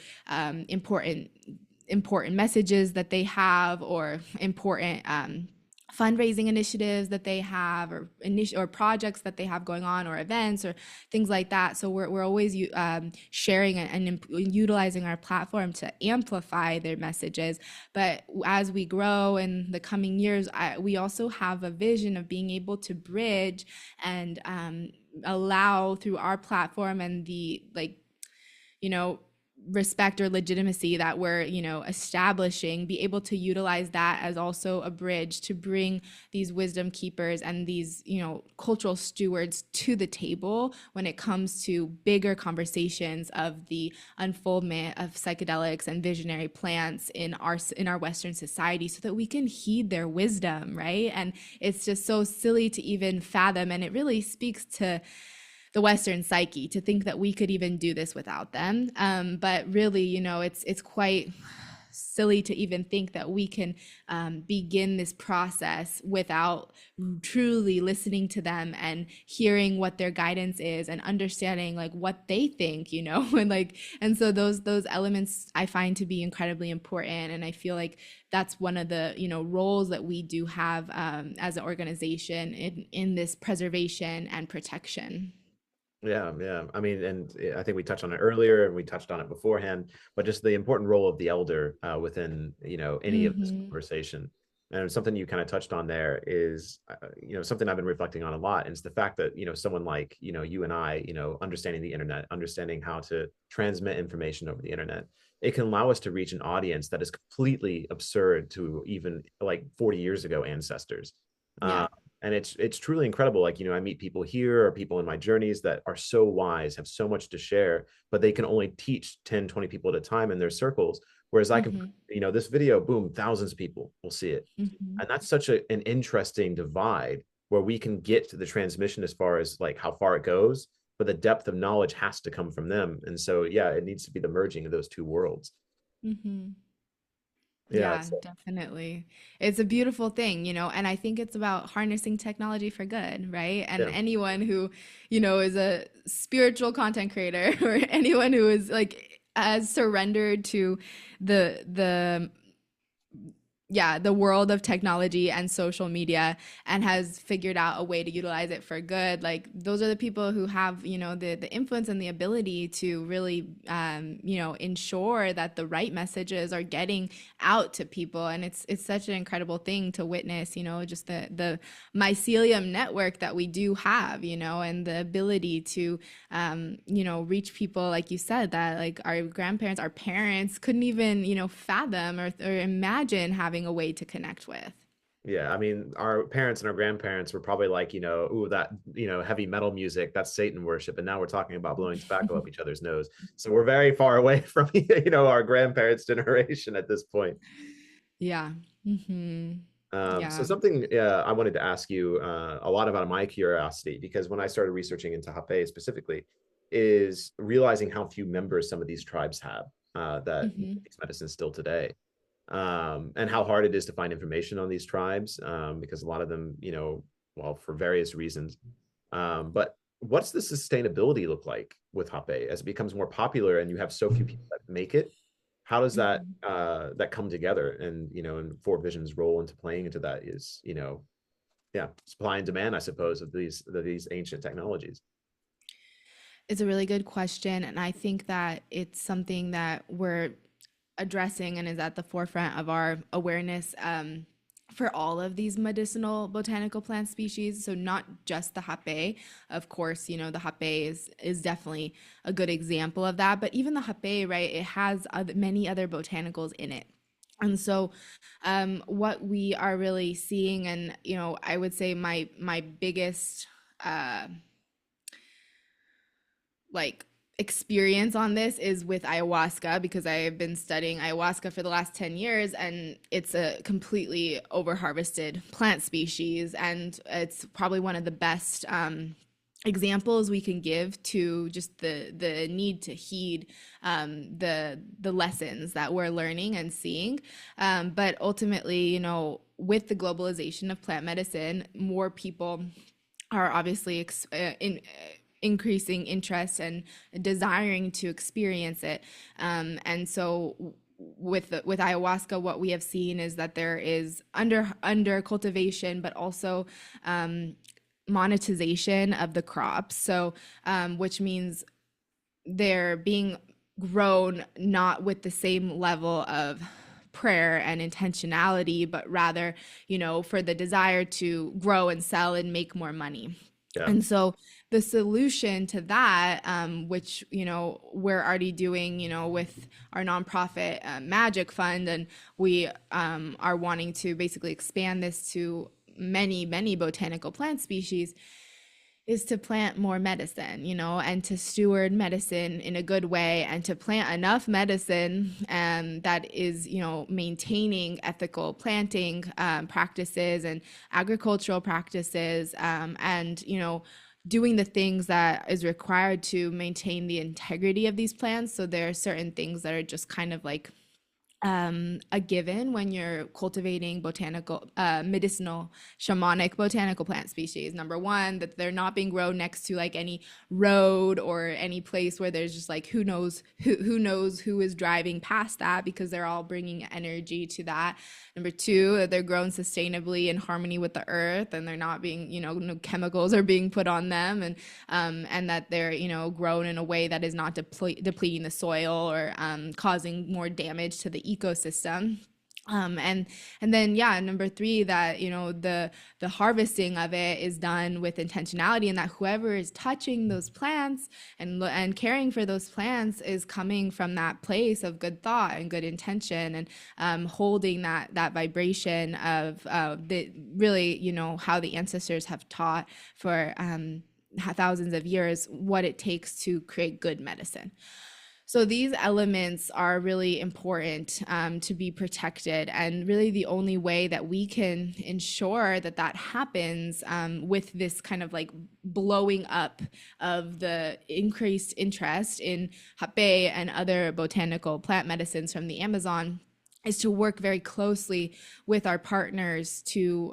important messages that they have, or important fundraising initiatives that they have, or projects that they have going on, or events or things like that. So we're always sharing and utilizing our platform to amplify their messages. But as we grow in the coming years, we also have a vision of being able to bridge and allow through our platform and the, like, you know, respect or legitimacy that we're, you know, establishing, be able to utilize that as also a bridge to bring these wisdom keepers and these, you know, cultural stewards to the table when it comes to bigger conversations of the unfoldment of psychedelics and visionary plants in our Western society, so that we can heed their wisdom, right? And it's just so silly to even fathom, and it really speaks to the Western psyche to think that we could even do this without them. But really, you know, it's quite silly to even think that we can begin this process without truly listening to them and hearing what their guidance is and understanding like what they think, you know. And so those elements I find to be incredibly important, and I feel like that's one of the, you know, roles that we do have as an organization in this preservation and protection. Yeah, yeah. I mean, and I think we touched on it earlier, and we touched on it beforehand, but just the important role of the elder within, you know, any of this Mm-hmm. conversation. And something you kind of touched on there is, you know, something I've been reflecting on a lot, and it's the fact that, you know, someone like, you know, you and I, you know, understanding the internet, understanding how to transmit information over the internet, it can allow us to reach an audience that is completely absurd to even like 40 years ago ancestors. Yeah. And it's truly incredible. Like, you know, I meet people here or people in my journeys that are so wise, have so much to share, but they can only teach 10, 20 people at a time in their circles, whereas I can, Mm-hmm. you know, this video, boom, thousands of people will see it. Mm-hmm. And that's such an interesting divide where we can get to the transmission as far as like how far it goes, but the depth of knowledge has to come from them. And so yeah, it needs to be the merging of those two worlds. Mm-hmm. Yeah, Yeah, definitely. It's a beautiful thing, you know, and I think it's about harnessing technology for good, right? And yeah. anyone who, you know, is a spiritual content creator or anyone who is like has surrendered to the yeah, the world of technology and social media and has figured out a way to utilize it for good, like those are the people who have, you know, the influence and the ability to really you know, ensure that the right messages are getting out to people. And it's such an incredible thing to witness, you know, just the mycelium network that we do have, you know, and the ability to you know, reach people, like you said, that like our grandparents, our parents couldn't even, you know, fathom or imagine having a way to connect with. Yeah, I mean, our parents and our grandparents were probably like, ooh, that, heavy metal music, that's Satan worship. And now we're talking about blowing tobacco up each other's nose. So we're very far away from, our grandparents' generation at this point. Yeah. Hmm. So Yeah. something I wanted to ask you a lot about my curiosity, because when I started researching into Hape specifically, is realizing how few members some of these tribes have that Hmm. these medicines still today, and how hard it is to find information on these tribes, because a lot of them, well, for various reasons. But what's the sustainability look like with Hape as it becomes more popular and you have so few people that make it? How does that come together? And Four Visions role into playing into that is, yeah, supply and demand, I suppose, of these ancient technologies. It's a really good question. And I think that it's something that we're addressing and is at the forefront of our awareness for all of these medicinal botanical plant species. So not just the hape. Of course, the hape is definitely a good example of that. But even the hape, right, it has many other botanicals in it. And so, what we are really seeing, and I would say my biggest uh, like experience on this is with ayahuasca, because I have been studying ayahuasca for the last 10 years, and it's a completely overharvested plant species, and it's probably one of the best examples we can give to just the need to heed the lessons that we're learning and seeing. But ultimately, with the globalization of plant medicine, more people are obviously increasing interest and desiring to experience it. And so with ayahuasca, what we have seen is that there is under cultivation, but also monetization of the crops. So, which means they're being grown not with the same level of prayer and intentionality, but rather, for the desire to grow and sell and make more money. Yeah. And so the solution to that, which, we're already doing, with our nonprofit Magic Fund, and we are wanting to basically expand this to many, many botanical plant species, is to plant more medicine, and to steward medicine in a good way, and to plant enough medicine that is, maintaining ethical planting practices and agricultural practices, and, doing the things that is required to maintain the integrity of these plants. So there are certain things that are just kind of like a given when you're cultivating botanical, medicinal, shamanic botanical plant species. Number one, that they're not being grown next to like any road or any place where there's just like who knows who is driving past that, because they're all bringing energy to that. Number two, that they're grown sustainably in harmony with the earth, and they're not being, no chemicals are being put on them, and that they're, grown in a way that is not depleting the soil or causing more damage to the ecosystem. And then, yeah, number three, that the harvesting of it is done with intentionality, and that whoever is touching those plants and caring for those plants is coming from that place of good thought and good intention, and holding that vibration of the really, how the ancestors have taught for thousands of years what it takes to create good medicine. So these elements are really important to be protected, and really the only way that we can ensure that that happens with this kind of like blowing up of the increased interest in hape and other botanical plant medicines from the Amazon is to work very closely with our partners to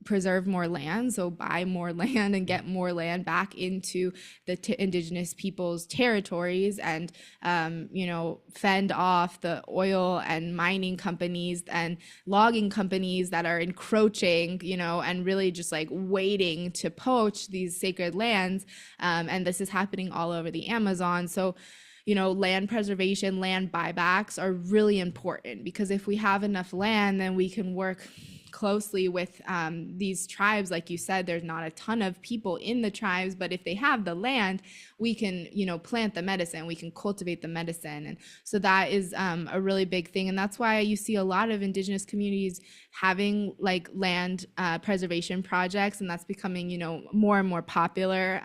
preserve more land, so buy more land and get more land back into the indigenous people's territories, and fend off the oil and mining companies and logging companies that are encroaching, and really just like waiting to poach these sacred lands. And this is happening all over the Amazon. So land preservation, land buybacks are really important, because if we have enough land, then we can work closely with these tribes. Like you said, there's not a ton of people in the tribes, but if they have the land, we can, plant the medicine, we can cultivate the medicine. And so that is a really big thing. And that's why you see a lot of indigenous communities having like land preservation projects, and that's becoming, more and more popular.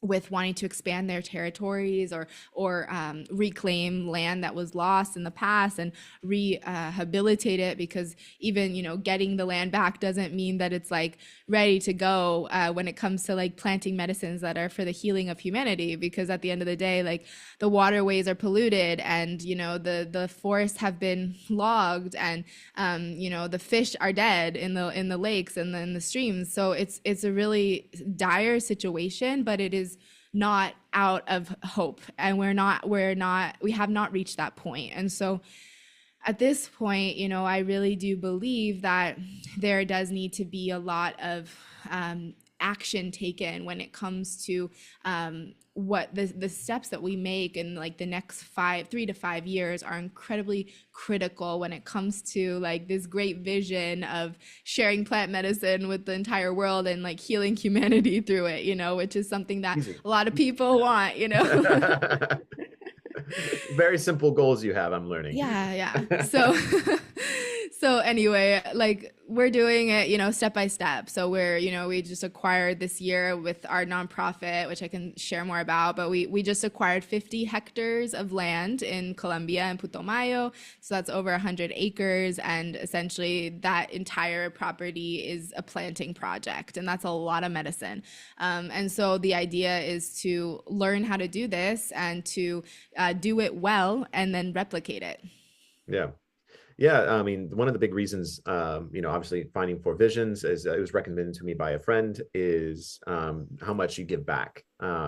With wanting to expand their territories or reclaim land that was lost in the past and rehabilitate it, because even getting the land back doesn't mean that it's like ready to go when it comes to like planting medicines that are for the healing of humanity, because at the end of the day, like the waterways are polluted, and the forests have been logged, and the fish are dead in the lakes and in the streams. So it's a really dire situation, but it is not out of hope, and we have not reached that point. And so at this point, I really do believe that there does need to be a lot of action taken when it comes to what the steps that we make in like the next 3 to 5 years are incredibly critical when it comes to like this great vision of sharing plant medicine with the entire world and like healing humanity through it, which is something that Easy. a lot of people want. Very simple goals you have, I'm learning. Yeah. So anyway, like we're doing it, step by step. So we just acquired this year with our nonprofit, which I can share more about, but we just acquired 50 hectares of land in Colombia and Putumayo. So that's over 100 acres. And essentially that entire property is a planting project. And that's a lot of medicine. And so the idea is to learn how to do this and to do it well and then replicate it. Yeah. Yeah, I mean, one of the big reasons, obviously finding Four Visions, as it was recommended to me by a friend, is how much you give back,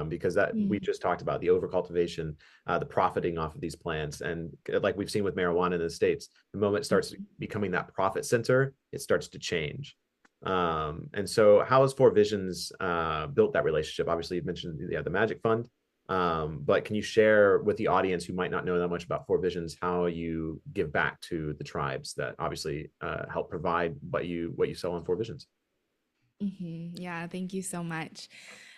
because that we just talked about the overcultivation, the profiting off of these plants, and like we've seen with marijuana in the States, the moment it starts becoming that profit center, it starts to change. And so, how has Four Visions built that relationship? Obviously, you've mentioned the Magic Fund. But can you share with the audience who might not know that much about Four Visions how you give back to the tribes that obviously help provide what you sell on Four Visions? Yeah, thank you so much.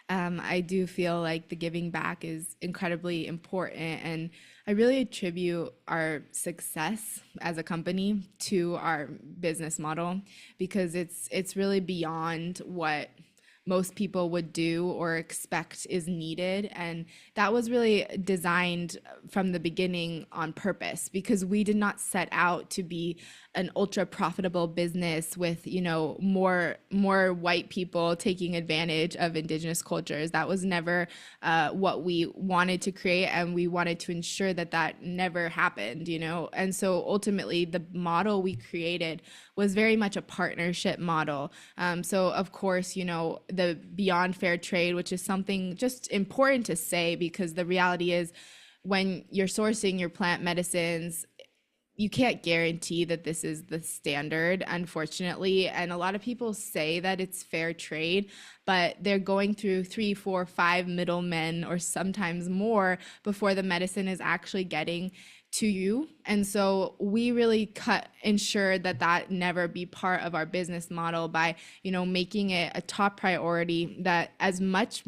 I do feel like the giving back is incredibly important, and I really attribute our success as a company to our business model, because it's really beyond what most people would do or expect is needed. And that was really designed from the beginning on purpose, because we did not set out to be an ultra profitable business with, more white people taking advantage of indigenous cultures. That was never what we wanted to create, and we wanted to ensure that that never happened. And so ultimately the model we created was very much a partnership model. So of course, the beyond fair trade, which is something just important to say, because the reality is when you're sourcing your plant medicines, you can't guarantee that this is the standard, unfortunately. And a lot of people say that it's fair trade, but they're going through 3, 4, 5 middlemen or sometimes more before the medicine is actually getting to you. And so we really ensure that that never be part of our business model by, making it a top priority, that as much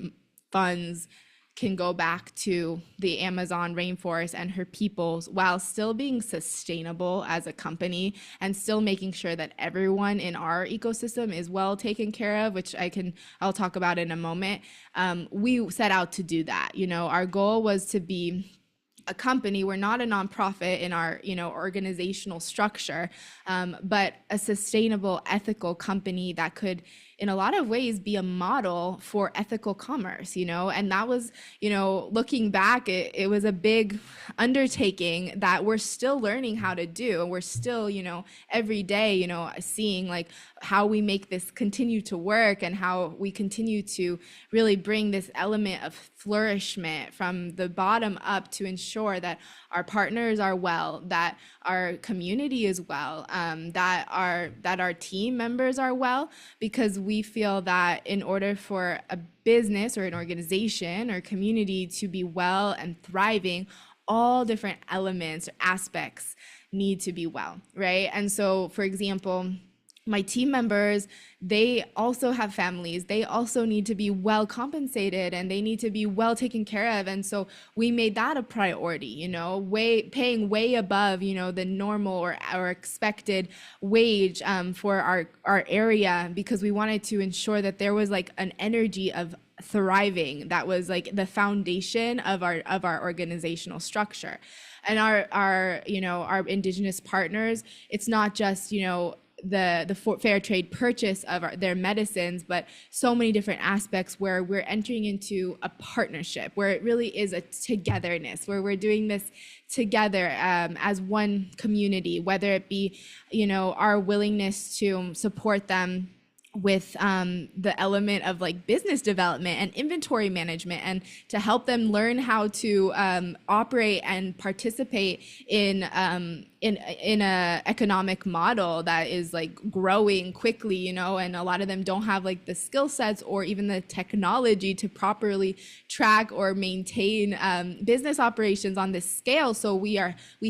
funds can go back to the Amazon rainforest and her peoples, while still being sustainable as a company and still making sure that everyone in our ecosystem is well taken care of, which I'll talk about in a moment. We set out to do that. Our goal was to be a company. We're not a nonprofit in our organizational structure, but a sustainable, ethical company that could in a lot of ways be a model for ethical commerce, and that was, looking back, it was a big undertaking that we're still learning how to do. And we're still, every day, seeing like how we make this continue to work and how we continue to really bring this element of flourishment from the bottom up to ensure that our partners are well, that our community is well, that our team members are well, because we feel that in order for a business or an organization or community to be well and thriving, all different elements or aspects need to be well, right? And so, for example, my team members, they also have families. They also need to be well compensated and they need to be well taken care of. And so we made that a priority, paying way above, the normal or expected wage for our area, because we wanted to ensure that there was like an energy of thriving that was like the foundation of our organizational structure. And our indigenous partners, it's not just the fair trade purchase of their medicines, but so many different aspects where we're entering into a partnership, where it really is a togetherness, where we're doing this together as one community, whether it be our willingness to support them with the element of like business development and inventory management, and to help them learn how to operate and participate in a economic model that is like growing quickly, and a lot of them don't have like the skill sets or even the technology to properly track or maintain business operations on this scale. So we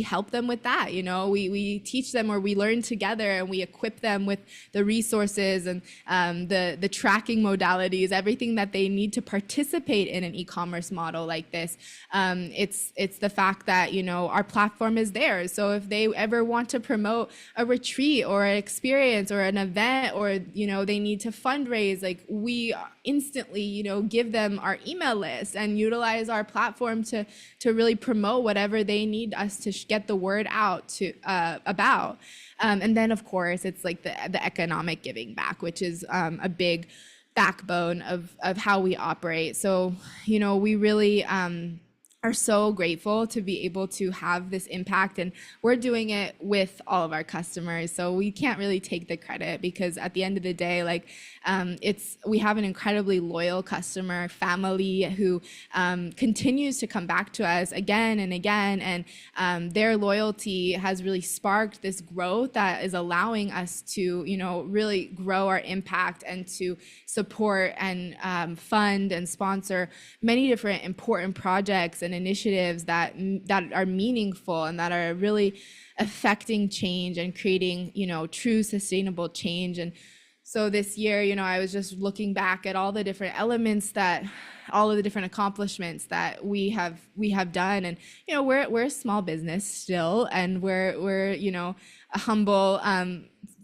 help them with that. We teach them, or we learn together, and we equip them with the resources and the tracking modalities, everything that they need to participate in an e-commerce model like this. It's the fact that our platform is theirs. So if they ever want to promote a retreat or an experience or an event, or they need to fundraise, like we instantly give them our email list and utilize our platform to really promote whatever they need us to get the word out to about. And then of course it's like the economic giving back, which is a big backbone of how we operate. So we really are so grateful to be able to have this impact, and we're doing it with all of our customers. So we can't really take the credit, because at the end of the day, like we have an incredibly loyal customer family who continues to come back to us again and again, and their loyalty has really sparked this growth that is allowing us to really grow our impact and to support and fund and sponsor many different important projects and initiatives that are meaningful and that are really affecting change and creating true sustainable change. And so this year, I was just looking back at all the different elements, that all of the different accomplishments that we have done. And we're a small business still, and we're a humble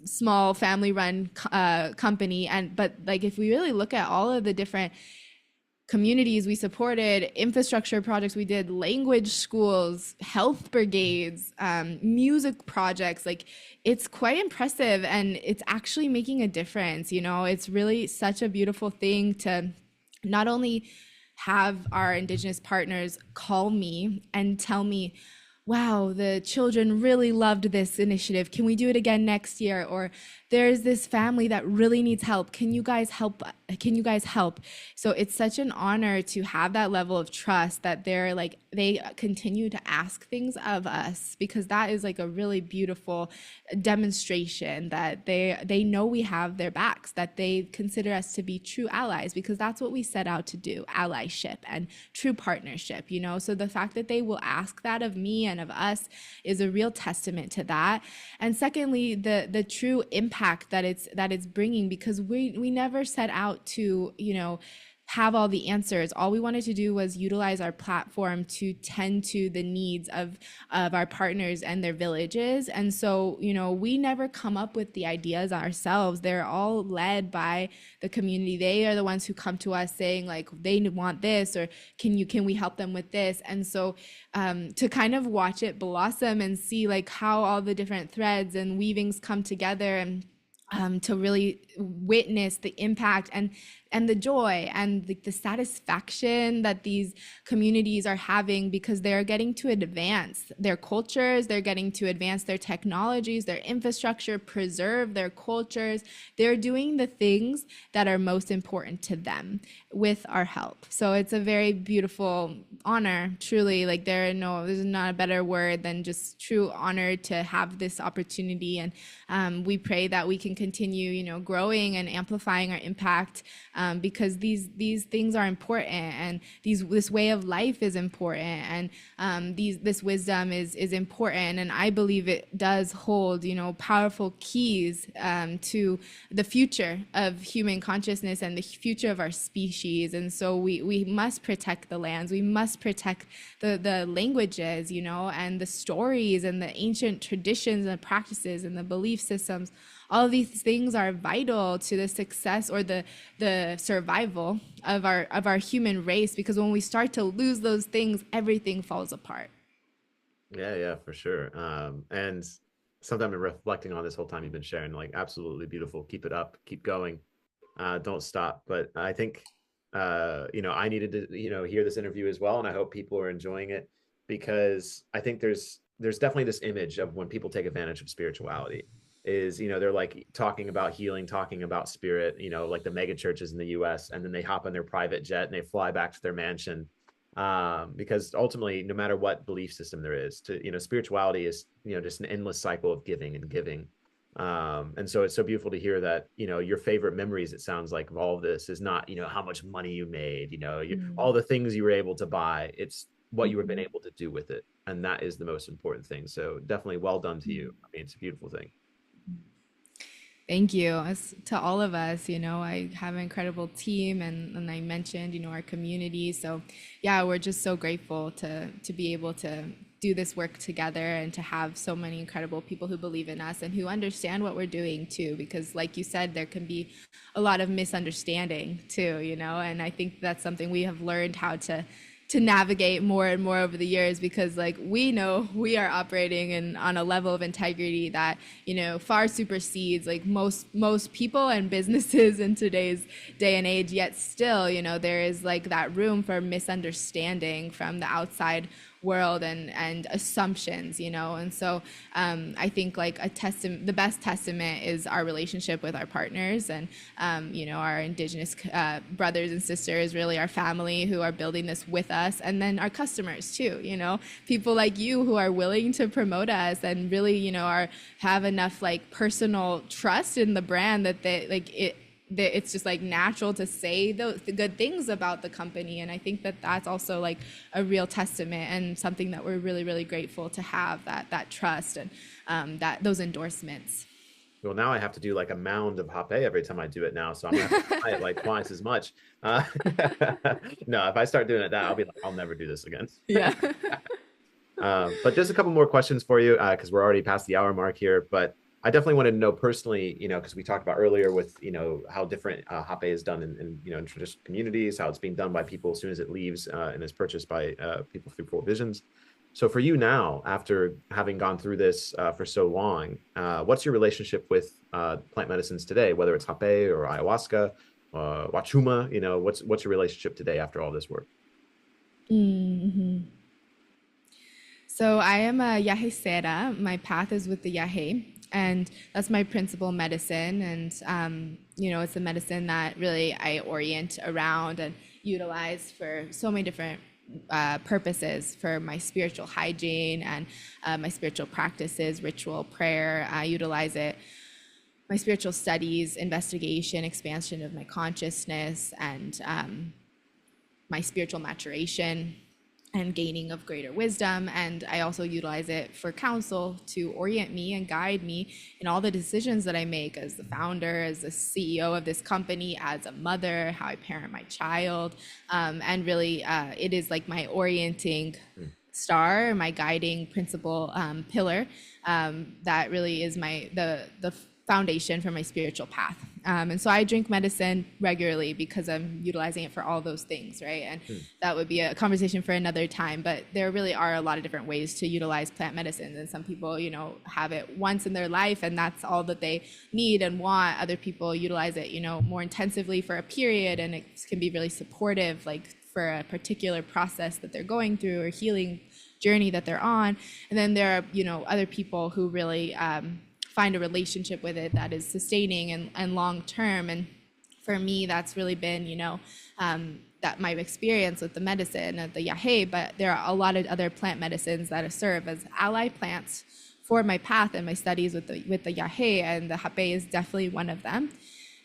small family run company. But like, if we really look at all of the different communities we supported, infrastructure projects we did, language schools, health brigades, music projects, like it's quite impressive, and it's actually making a difference. It's really such a beautiful thing to not only have our indigenous partners call me and tell me, wow, the children really loved this initiative. Can we do it again next year? Or there's this family that really needs help. Can you guys help? Can you guys help? So it's such an honor to have that level of trust, that they continue to ask things of us, because that is like a really beautiful demonstration that they know we have their backs, that they consider us to be true allies, because that's what we set out to do, allyship and true partnership, So the fact that they will ask that of me and of us is a real testament to that. And secondly, the true impact that it's bringing, because we never set out to have all the answers. All we wanted to do was utilize our platform to tend to the needs of our partners and their villages. And so we never come up with the ideas ourselves. They're all led by the community. They are the ones who come to us saying like they want this, or can we help them with this? And so to kind of watch it blossom and see like how all the different threads and weavings come together, and to really witness the impact and the joy and the satisfaction that these communities are having, because they're getting to advance their cultures, they're getting to advance their technologies, their infrastructure, preserve their cultures. They're doing the things that are most important to them with our help. So it's a very beautiful honor, truly. Like there's not a better word than just true honor to have this opportunity. And we pray that we can continue, growing and amplifying our impact because these things are important, and this way of life is important, and this wisdom is important, and I believe it does hold, powerful keys to the future of human consciousness and the future of our species. And so we must protect the lands, we must protect the languages, and the stories and the ancient traditions and practices and the belief systems. All of these things are vital to the success or the survival of our human race, because when we start to lose those things, everything falls apart. Yeah, for sure. And sometimes I'm reflecting on this whole time you've been sharing, like, absolutely beautiful. Keep it up, keep going. Don't stop. But I think, I needed to, hear this interview as well. And I hope people are enjoying it, because I think there's definitely this image of when people take advantage of spirituality is, they're like talking about healing, talking about spirit, like the mega churches in the US, and then they hop on their private jet and they fly back to their mansion. Because ultimately, no matter what belief system there is, spirituality is, just an endless cycle of giving and giving. And so it's so beautiful to hear that, your favorite memories, it sounds like, of all of this is not, how much money you made, all the things you were able to buy. It's what you have been able to do with it. And that is the most important thing. So definitely well done to you. I mean, it's a beautiful thing. Thank you. As to all of us, I have an incredible team, and I mentioned, our community. So yeah, we're just so grateful to be able to do this work together, and to have so many incredible people who believe in us and who understand what we're doing too. Because like you said, there can be a lot of misunderstanding too, and I think that's something we have learned how to navigate more and more over the years, because like we know we are operating on a level of integrity that far supersedes like most people and businesses in today's day and age. Yet still, there is like that room for misunderstanding from the outside world and assumptions, and so I think like the best testament is our relationship with our partners, and our indigenous brothers and sisters, really our family who are building this with us, and then our customers too, people like you who are willing to promote us and really have enough like personal trust in the brand that it's just like natural to say the good things about the company. And I think that that's also like a real testament, and something that we're really, really grateful to have, that trust and that those endorsements. Well, now I have to do like a mound of Hape every time I do it now. So I'm gonna have to buy it like twice as much. No, if I start doing it I'll be like, I'll never do this again. Yeah. But just a couple more questions for you, because we're already past the hour mark here. But I definitely wanted to know personally, because we talked about earlier with, how different Hape is done in traditional communities, how it's being done by people as soon as it leaves and is purchased by people through Four Visions. So for you now, after having gone through this for so long, what's your relationship with plant medicines today, whether it's Hape or ayahuasca, wachuma, what's your relationship today after all this work? Mm-hmm. So I am a Yahesera. My path is with the Yahe, and that's my principal medicine. And it's a medicine that really I orient around and utilize for so many different purposes, for my spiritual hygiene and my spiritual practices, ritual, prayer. I utilize it, my spiritual studies, investigation, expansion of my consciousness, and my spiritual maturation and gaining of greater wisdom. And I also utilize it for counsel, to orient me and guide me in all the decisions that I make as the founder, as the CEO of this company, as a mother, how I parent my child. And really, it is like my orienting star, my guiding principal pillar, that really is the foundation for my spiritual path. And so I drink medicine regularly because I'm utilizing it for all those things, right? And that would be a conversation for another time, but there really are a lot of different ways to utilize plant medicines. And some people, have it once in their life and that's all that they need and want. Other people utilize it, more intensively for a period, and it can be really supportive, like for a particular process that they're going through or healing journey that they're on. And then there are, other people who really, find a relationship with it that is sustaining and long term. And for me, that's really been, that my experience with the medicine of the Yahe, but there are a lot of other plant medicines that serve as ally plants for my path and my studies with the Yahe, and the Hape is definitely one of them.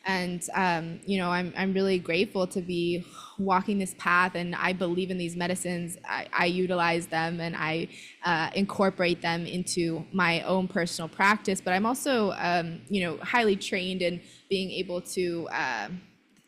And I'm really grateful to be walking this path, and I believe in these medicines. I utilize them, and I incorporate them into my own personal practice. But I'm also highly trained in being able to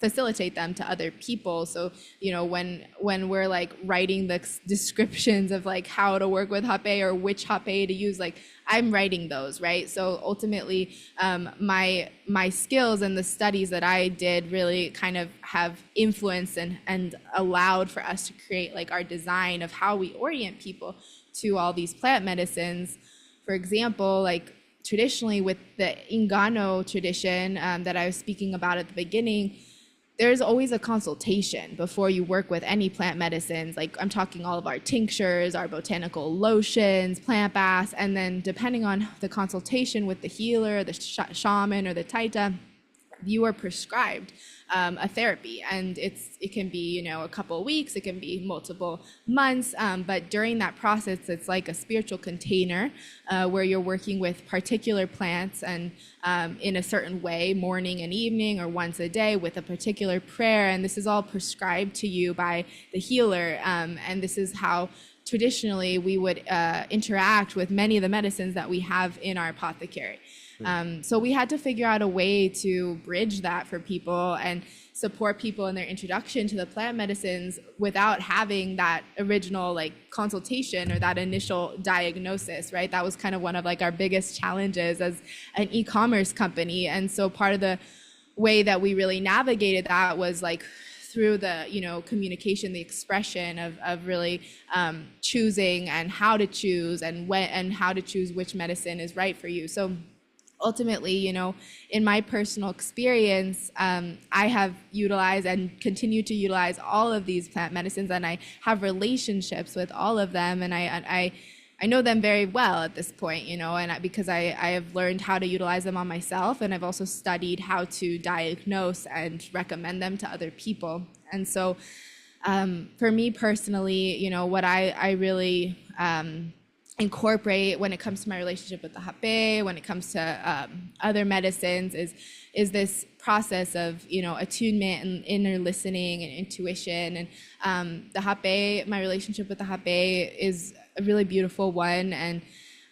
facilitate them to other people. So when we're like writing the descriptions of like how to work with Hape or which Hape to use, like I'm writing those, right? So ultimately, my skills and the studies that I did really kind of have influenced and allowed for us to create like our design of how we orient people to all these plant medicines. For example, like traditionally with the Ingano tradition that I was speaking about at the beginning, there's always a consultation before you work with any plant medicines. Like I'm talking all of our tinctures, our botanical lotions, plant baths, and then depending on the consultation with the healer, the shaman, or the taita, you are prescribed a therapy, and it can be a couple of weeks, it can be multiple months, but during that process, it's like a spiritual container where you're working with particular plants and in a certain way, morning and evening, or once a day with a particular prayer, and this is all prescribed to you by the healer, and this is how traditionally we would interact with many of the medicines that we have in our apothecary. So we had to figure out a way to bridge that for people and support people in their introduction to the plant medicines without having that original like consultation or that initial diagnosis, right? That was kind of one of like our biggest challenges as an e-commerce company. And so part of the way that we really navigated that was like through the communication, the expression of really choosing and how to choose and when and how to choose which medicine is right for you. So ultimately, in my personal experience, I have utilized and continue to utilize all of these plant medicines, and I have relationships with all of them, and I know them very well at this point, because I have learned how to utilize them on myself, and I've also studied how to diagnose and recommend them to other people. And so for me personally, what I really incorporate when it comes to my relationship with the Hape, when it comes to other medicines, is this process of attunement and inner listening and intuition. And the Hape, my relationship with the Hape is a really beautiful one. And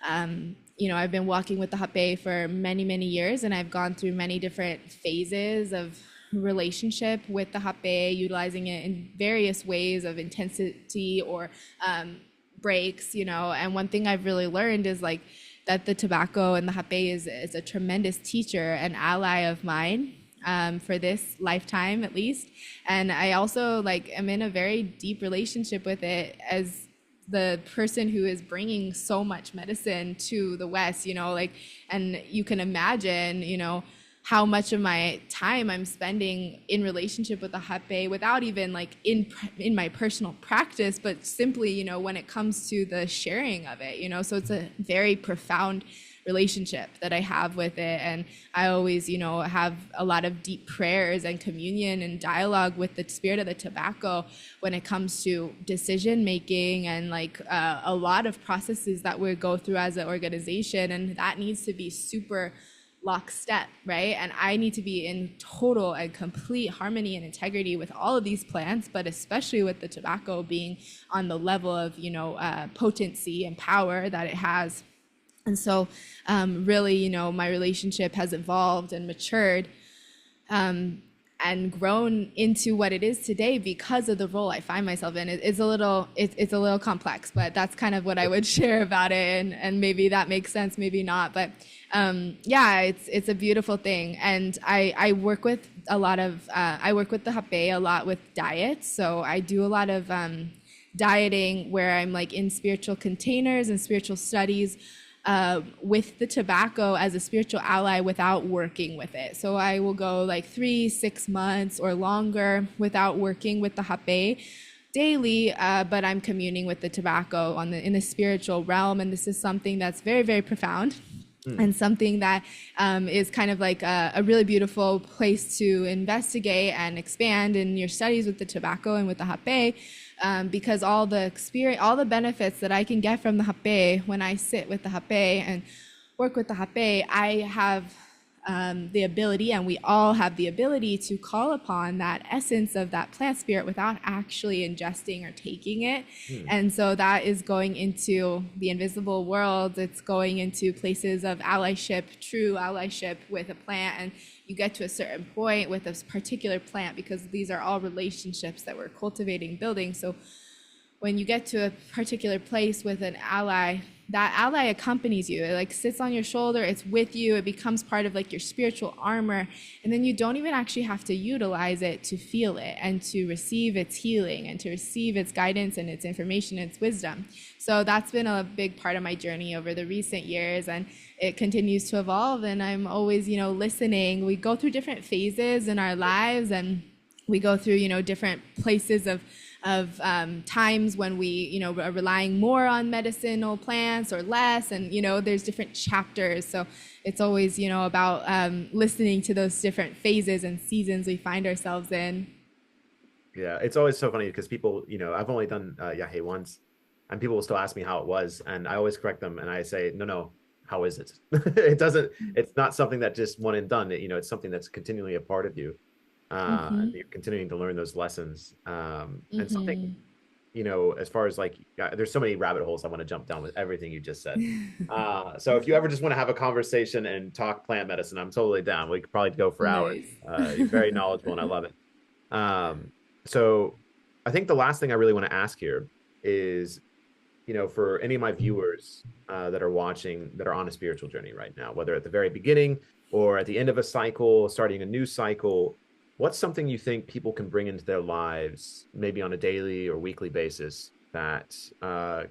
I've been walking with the Hape for many years, and I've gone through many different phases of relationship with the Hape, utilizing it in various ways of intensity or breaks, and one thing I've really learned is like that the tobacco and the Hape is a tremendous teacher and ally of mine for this lifetime at least. And I also like am in a very deep relationship with it as the person who is bringing so much medicine to the West, and you can imagine, how much of my time I'm spending in relationship with the Hape without even like in my personal practice, but simply, when it comes to the sharing of it, so it's a very profound relationship that I have with it. And I always, have a lot of deep prayers and communion and dialogue with the spirit of the tobacco when it comes to decision making and like a lot of processes that we go through as an organization. And that needs to be super lockstep, right? And I need to be in total and complete harmony and integrity with all of these plants, but especially with the tobacco being on the level of, potency and power that it has. And so really, my relationship has evolved and matured and grown into what it is today because of the role I find myself in. It's a little complex, but that's kind of what I would share about it. And maybe that makes sense, maybe not. But it's a beautiful thing. And I work with a lot of, I work with the Hape a lot with diets. So I do a lot of dieting where I'm like in spiritual containers and spiritual studies with the tobacco as a spiritual ally without working with it. So I will go like 3-6 months or longer without working with the Hape daily, but I'm communing with the tobacco in the spiritual realm. And this is something that's very, very profound. And something that is kind of like a really beautiful place to investigate and expand in your studies with the tobacco and with the Hape, because all the benefits that I can get from the Hape when I sit with the Hape and work with the Hape, I have the ability, and we all have the ability to call upon that essence of that plant spirit without actually ingesting or taking it. Hmm. And so that is going into the invisible world. It's going into places of allyship, true allyship with a plant. And you get to a certain point with a particular plant, because these are all relationships that we're cultivating, building. So when you get to a particular place with an ally, that ally accompanies you. It like sits on your shoulder, it's with you, it becomes part of like your spiritual armor. And then you don't even actually have to utilize it to feel it and to receive its healing and to receive its guidance and its information, its wisdom. So that's been a big part of my journey over the recent years, and it continues to evolve. And I'm always, listening. We go through different phases in our lives, and we go through, different places of times when we, are relying more on medicinal plants or less. And, there's different chapters. So it's always, about listening to those different phases and seasons we find ourselves in. Yeah, it's always so funny because people, I've only done Yahe once, and people will still ask me how it was, and I always correct them, and I say, no, how is it? It's not something that just one and done. It's something that's continually a part of you. Mm-hmm. You're continuing to learn those lessons. And something, Mm-hmm. as far as like, there's so many rabbit holes I want to jump down with everything you just said. So if you ever just want to have a conversation and talk plant medicine, I'm totally down. We could probably go for hours. Nice. You're very knowledgeable and I love it. So I think the last thing I really want to ask here is, for any of my viewers that are watching that are on a spiritual journey right now, whether at the very beginning or at the end of a cycle, starting a new cycle, what's something you think people can bring into their lives, maybe on a daily or weekly basis, that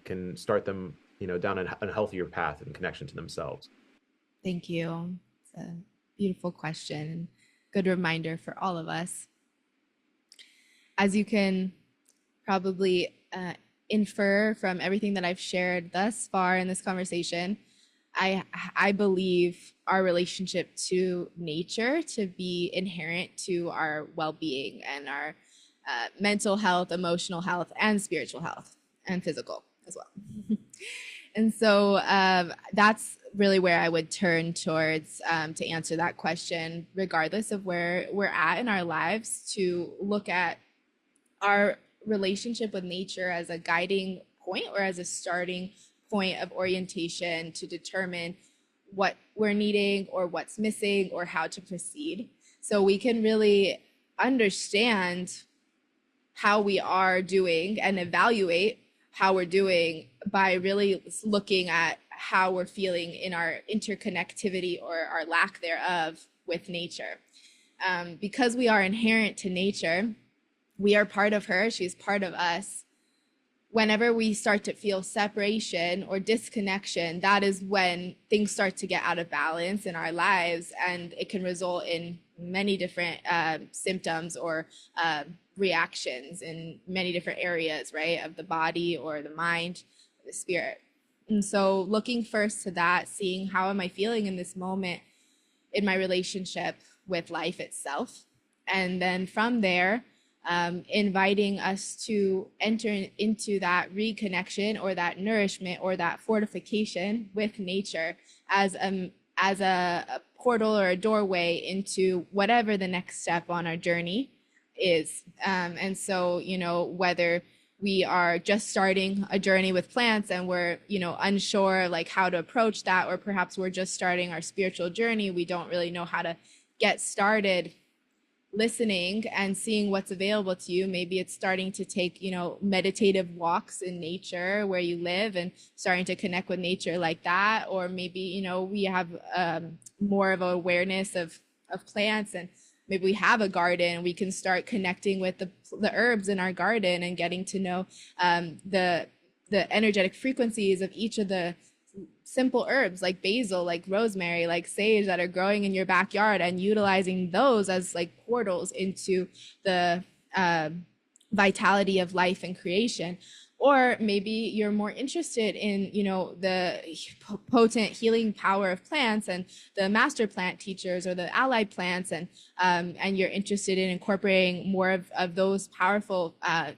can start them, down a healthier path in connection to themselves? Thank you. It's a beautiful question. Good reminder for all of us. As you can probably infer from everything that I've shared thus far in this conversation, I believe our relationship to nature to be inherent to our well-being and our mental health, emotional health, and spiritual health, and physical as well. And so that's really where I would turn towards to answer that question, regardless of where we're at in our lives, to look at our relationship with nature as a guiding point or as a starting point of orientation to determine what we're needing or what's missing or how to proceed. So we can really understand how we are doing and evaluate how we're doing by really looking at how we're feeling in our interconnectivity or our lack thereof with nature. Because we are inherent to nature, we are part of her, she's part of us. Whenever we start to feel separation or disconnection, that is when things start to get out of balance in our lives, and it can result in many different symptoms or reactions in many different areas, right, of the body or the mind, the spirit. And so looking first to that, seeing how am I feeling in this moment in my relationship with life itself. And then from there, inviting us to enter into that reconnection or that nourishment or that fortification with nature as a portal or a doorway into whatever the next step on our journey is. And so, whether we are just starting a journey with plants and we're, unsure like how to approach that, or perhaps we're just starting our spiritual journey, we don't really know how to get started, listening and seeing what's available to you. Maybe it's starting to take, meditative walks in nature where you live and starting to connect with nature like that. Or maybe, we have more of an awareness of plants, and maybe we have a garden. We can start connecting with the herbs in our garden and getting to know the energetic frequencies of each of the simple herbs like basil, like rosemary, like sage that are growing in your backyard, and utilizing those as like portals into the vitality of life and creation. Or maybe you're more interested in, the potent healing power of plants and the master plant teachers or the allied plants, and you're interested in incorporating more of those powerful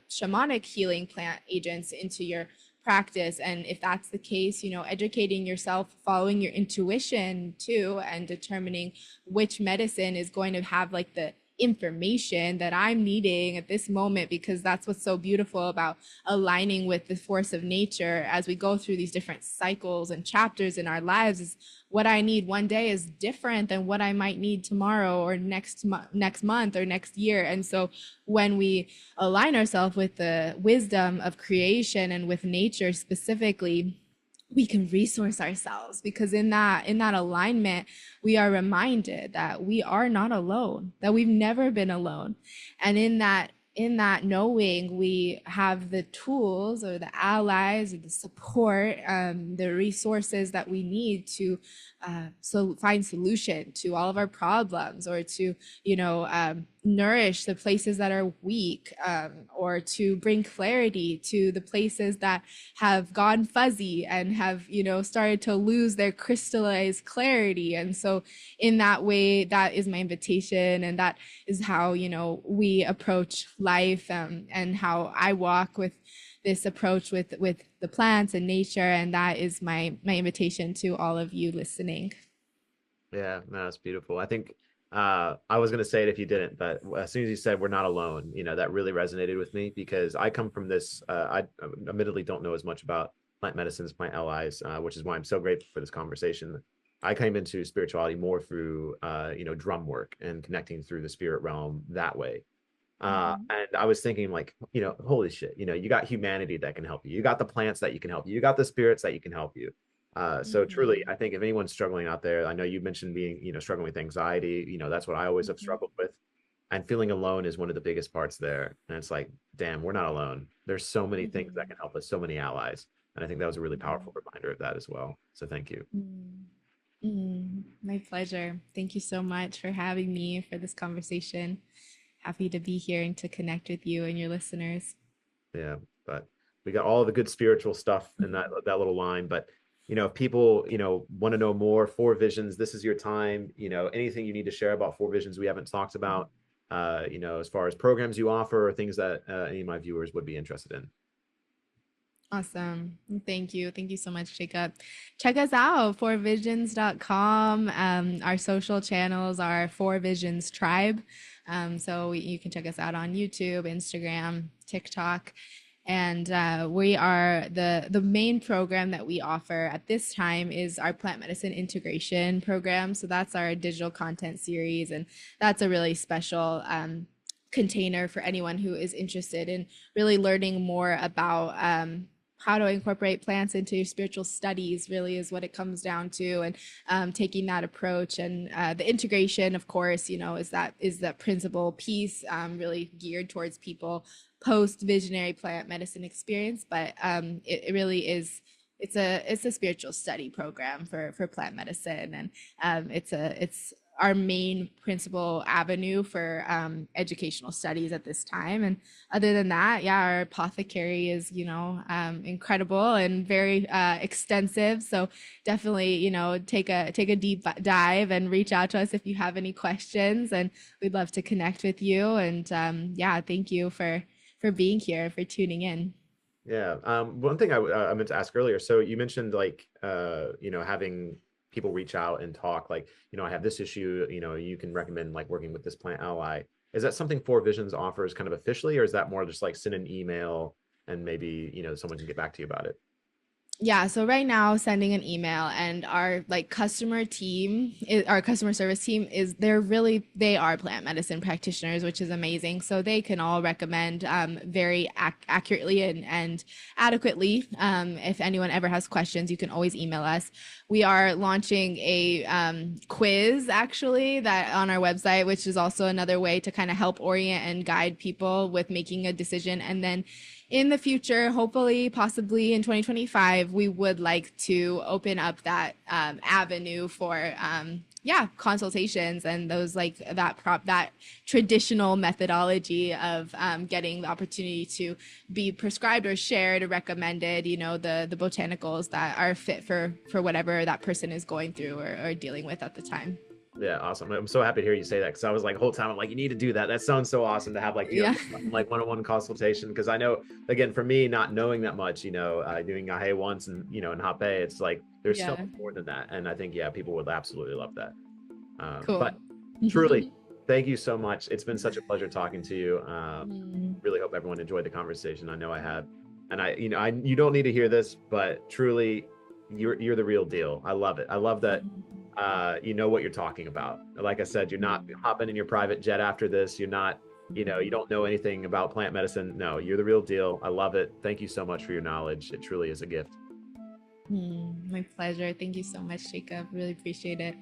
shamanic healing plant agents into your practice. And if that's the case, educating yourself, following your intuition too, and determining which medicine is going to have like the information that I'm needing at this moment, because that's what's so beautiful about aligning with the force of nature as we go through these different cycles and chapters in our lives. Is what I need one day is different than what I might need tomorrow or next month or next year. And so when we align ourselves with the wisdom of creation and with nature specifically, we can resource ourselves, because in that alignment we are reminded that we are not alone, that we've never been alone. And in that knowing, we have the tools or the allies or the support, the resources that we need to find solution to all of our problems, or to nourish the places that are weak, or to bring clarity to the places that have gone fuzzy and have started to lose their crystallized clarity. And so in that way, that is my invitation, and that is how we approach life, and how I walk with this approach with the plants and nature. And that is my invitation to all of you listening. Yeah, no, that's beautiful. I think I was going to say it if you didn't, but as soon as you said we're not alone, that really resonated with me, because I come from this. I admittedly don't know as much about plant medicines, plant allies, which is why I'm so grateful for this conversation. I came into spirituality more through, drum work and connecting through the spirit realm that way. Mhm. And I was thinking, like, holy shit, you got humanity that can help you. You got the plants that you can help you. You got the spirits that you can help you. So truly, Mhm. I think if anyone's struggling out there, I know you mentioned being, struggling with anxiety, that's what I always have Mhm. struggled with. And feeling alone is one of the biggest parts there. And it's like, damn, we're not alone. There's so many things that Mhm. can help us, so many allies. And I think that was a really Mhm. powerful reminder of that as well. So thank you. Mhm. My pleasure. Thank you so much for having me for this conversation. Happy to be here and to connect with you and your listeners. Yeah, but we got all the good spiritual stuff in that little line. But if people want to know more, Four Visions, this is your time. Anything you need to share about Four Visions we haven't talked about. As far as programs you offer or things that any of my viewers would be interested in. Awesome. Thank you. Thank you so much, Jacob. Check us out, fourvisions.com. Our social channels are Four Visions Tribe. So you can check us out on YouTube, Instagram, TikTok. And we are the main program that we offer at this time is our plant medicine integration program. So that's our digital content series, and that's a really special container for anyone who is interested in really learning more about how to incorporate plants into your spiritual studies, really is what it comes down to. And taking that approach, and the integration, of course, is that principal piece, really geared towards people post visionary plant medicine experience. But it really is, it's a spiritual study program for plant medicine. And it's our main principal avenue for educational studies at this time. And other than that, yeah, our apothecary is, incredible and very extensive. So definitely, take a deep dive and reach out to us if you have any questions. And we'd love to connect with you. And yeah, thank you for being here, for tuning in. Yeah. One thing I meant to ask earlier. So you mentioned, like, having people reach out and talk, like, I have this issue, you can recommend like working with this plant ally. Is that something Four Visions offers kind of officially, or is that more just like send an email and maybe, someone can get back to you about it? Yeah, so right now sending an email, and our like customer team, our customer service team is they are plant medicine practitioners, which is amazing. So they can all recommend very accurately and adequately. If anyone ever has questions, you can always email us. We are launching a quiz actually that on our website, which is also another way to kind of help orient and guide people with making a decision. And then in the future, hopefully, possibly in 2025, we would like to open up that avenue for yeah, consultations and those like that traditional methodology of getting the opportunity to be prescribed or shared or recommended, the botanicals that are fit for whatever that person is going through or dealing with at the time. Yeah, awesome. I'm so happy to hear you say that, because I was like, whole time I'm like, you need to do that. That sounds so awesome to have like, Yeah. like one-on-one consultation. Because I know, again, for me, not knowing that much, doing Ahe once and in Hape, it's like there's so Yeah. much more than that. And I think, yeah, people would absolutely love that. But Cool. truly, thank you so much. It's been such a pleasure talking to you. Mm, Really hope everyone enjoyed the conversation. I know I have. And you don't need to hear this, but truly, you're the real deal. I love it. I love that you know what you're talking about. Like I said, you're not hopping in your private jet after this. You're not, you don't know anything about plant medicine. No, you're the real deal. I love it. Thank you so much for your knowledge. It truly is a gift. my pleasure. Thank you so much, Jacob. Really appreciate it.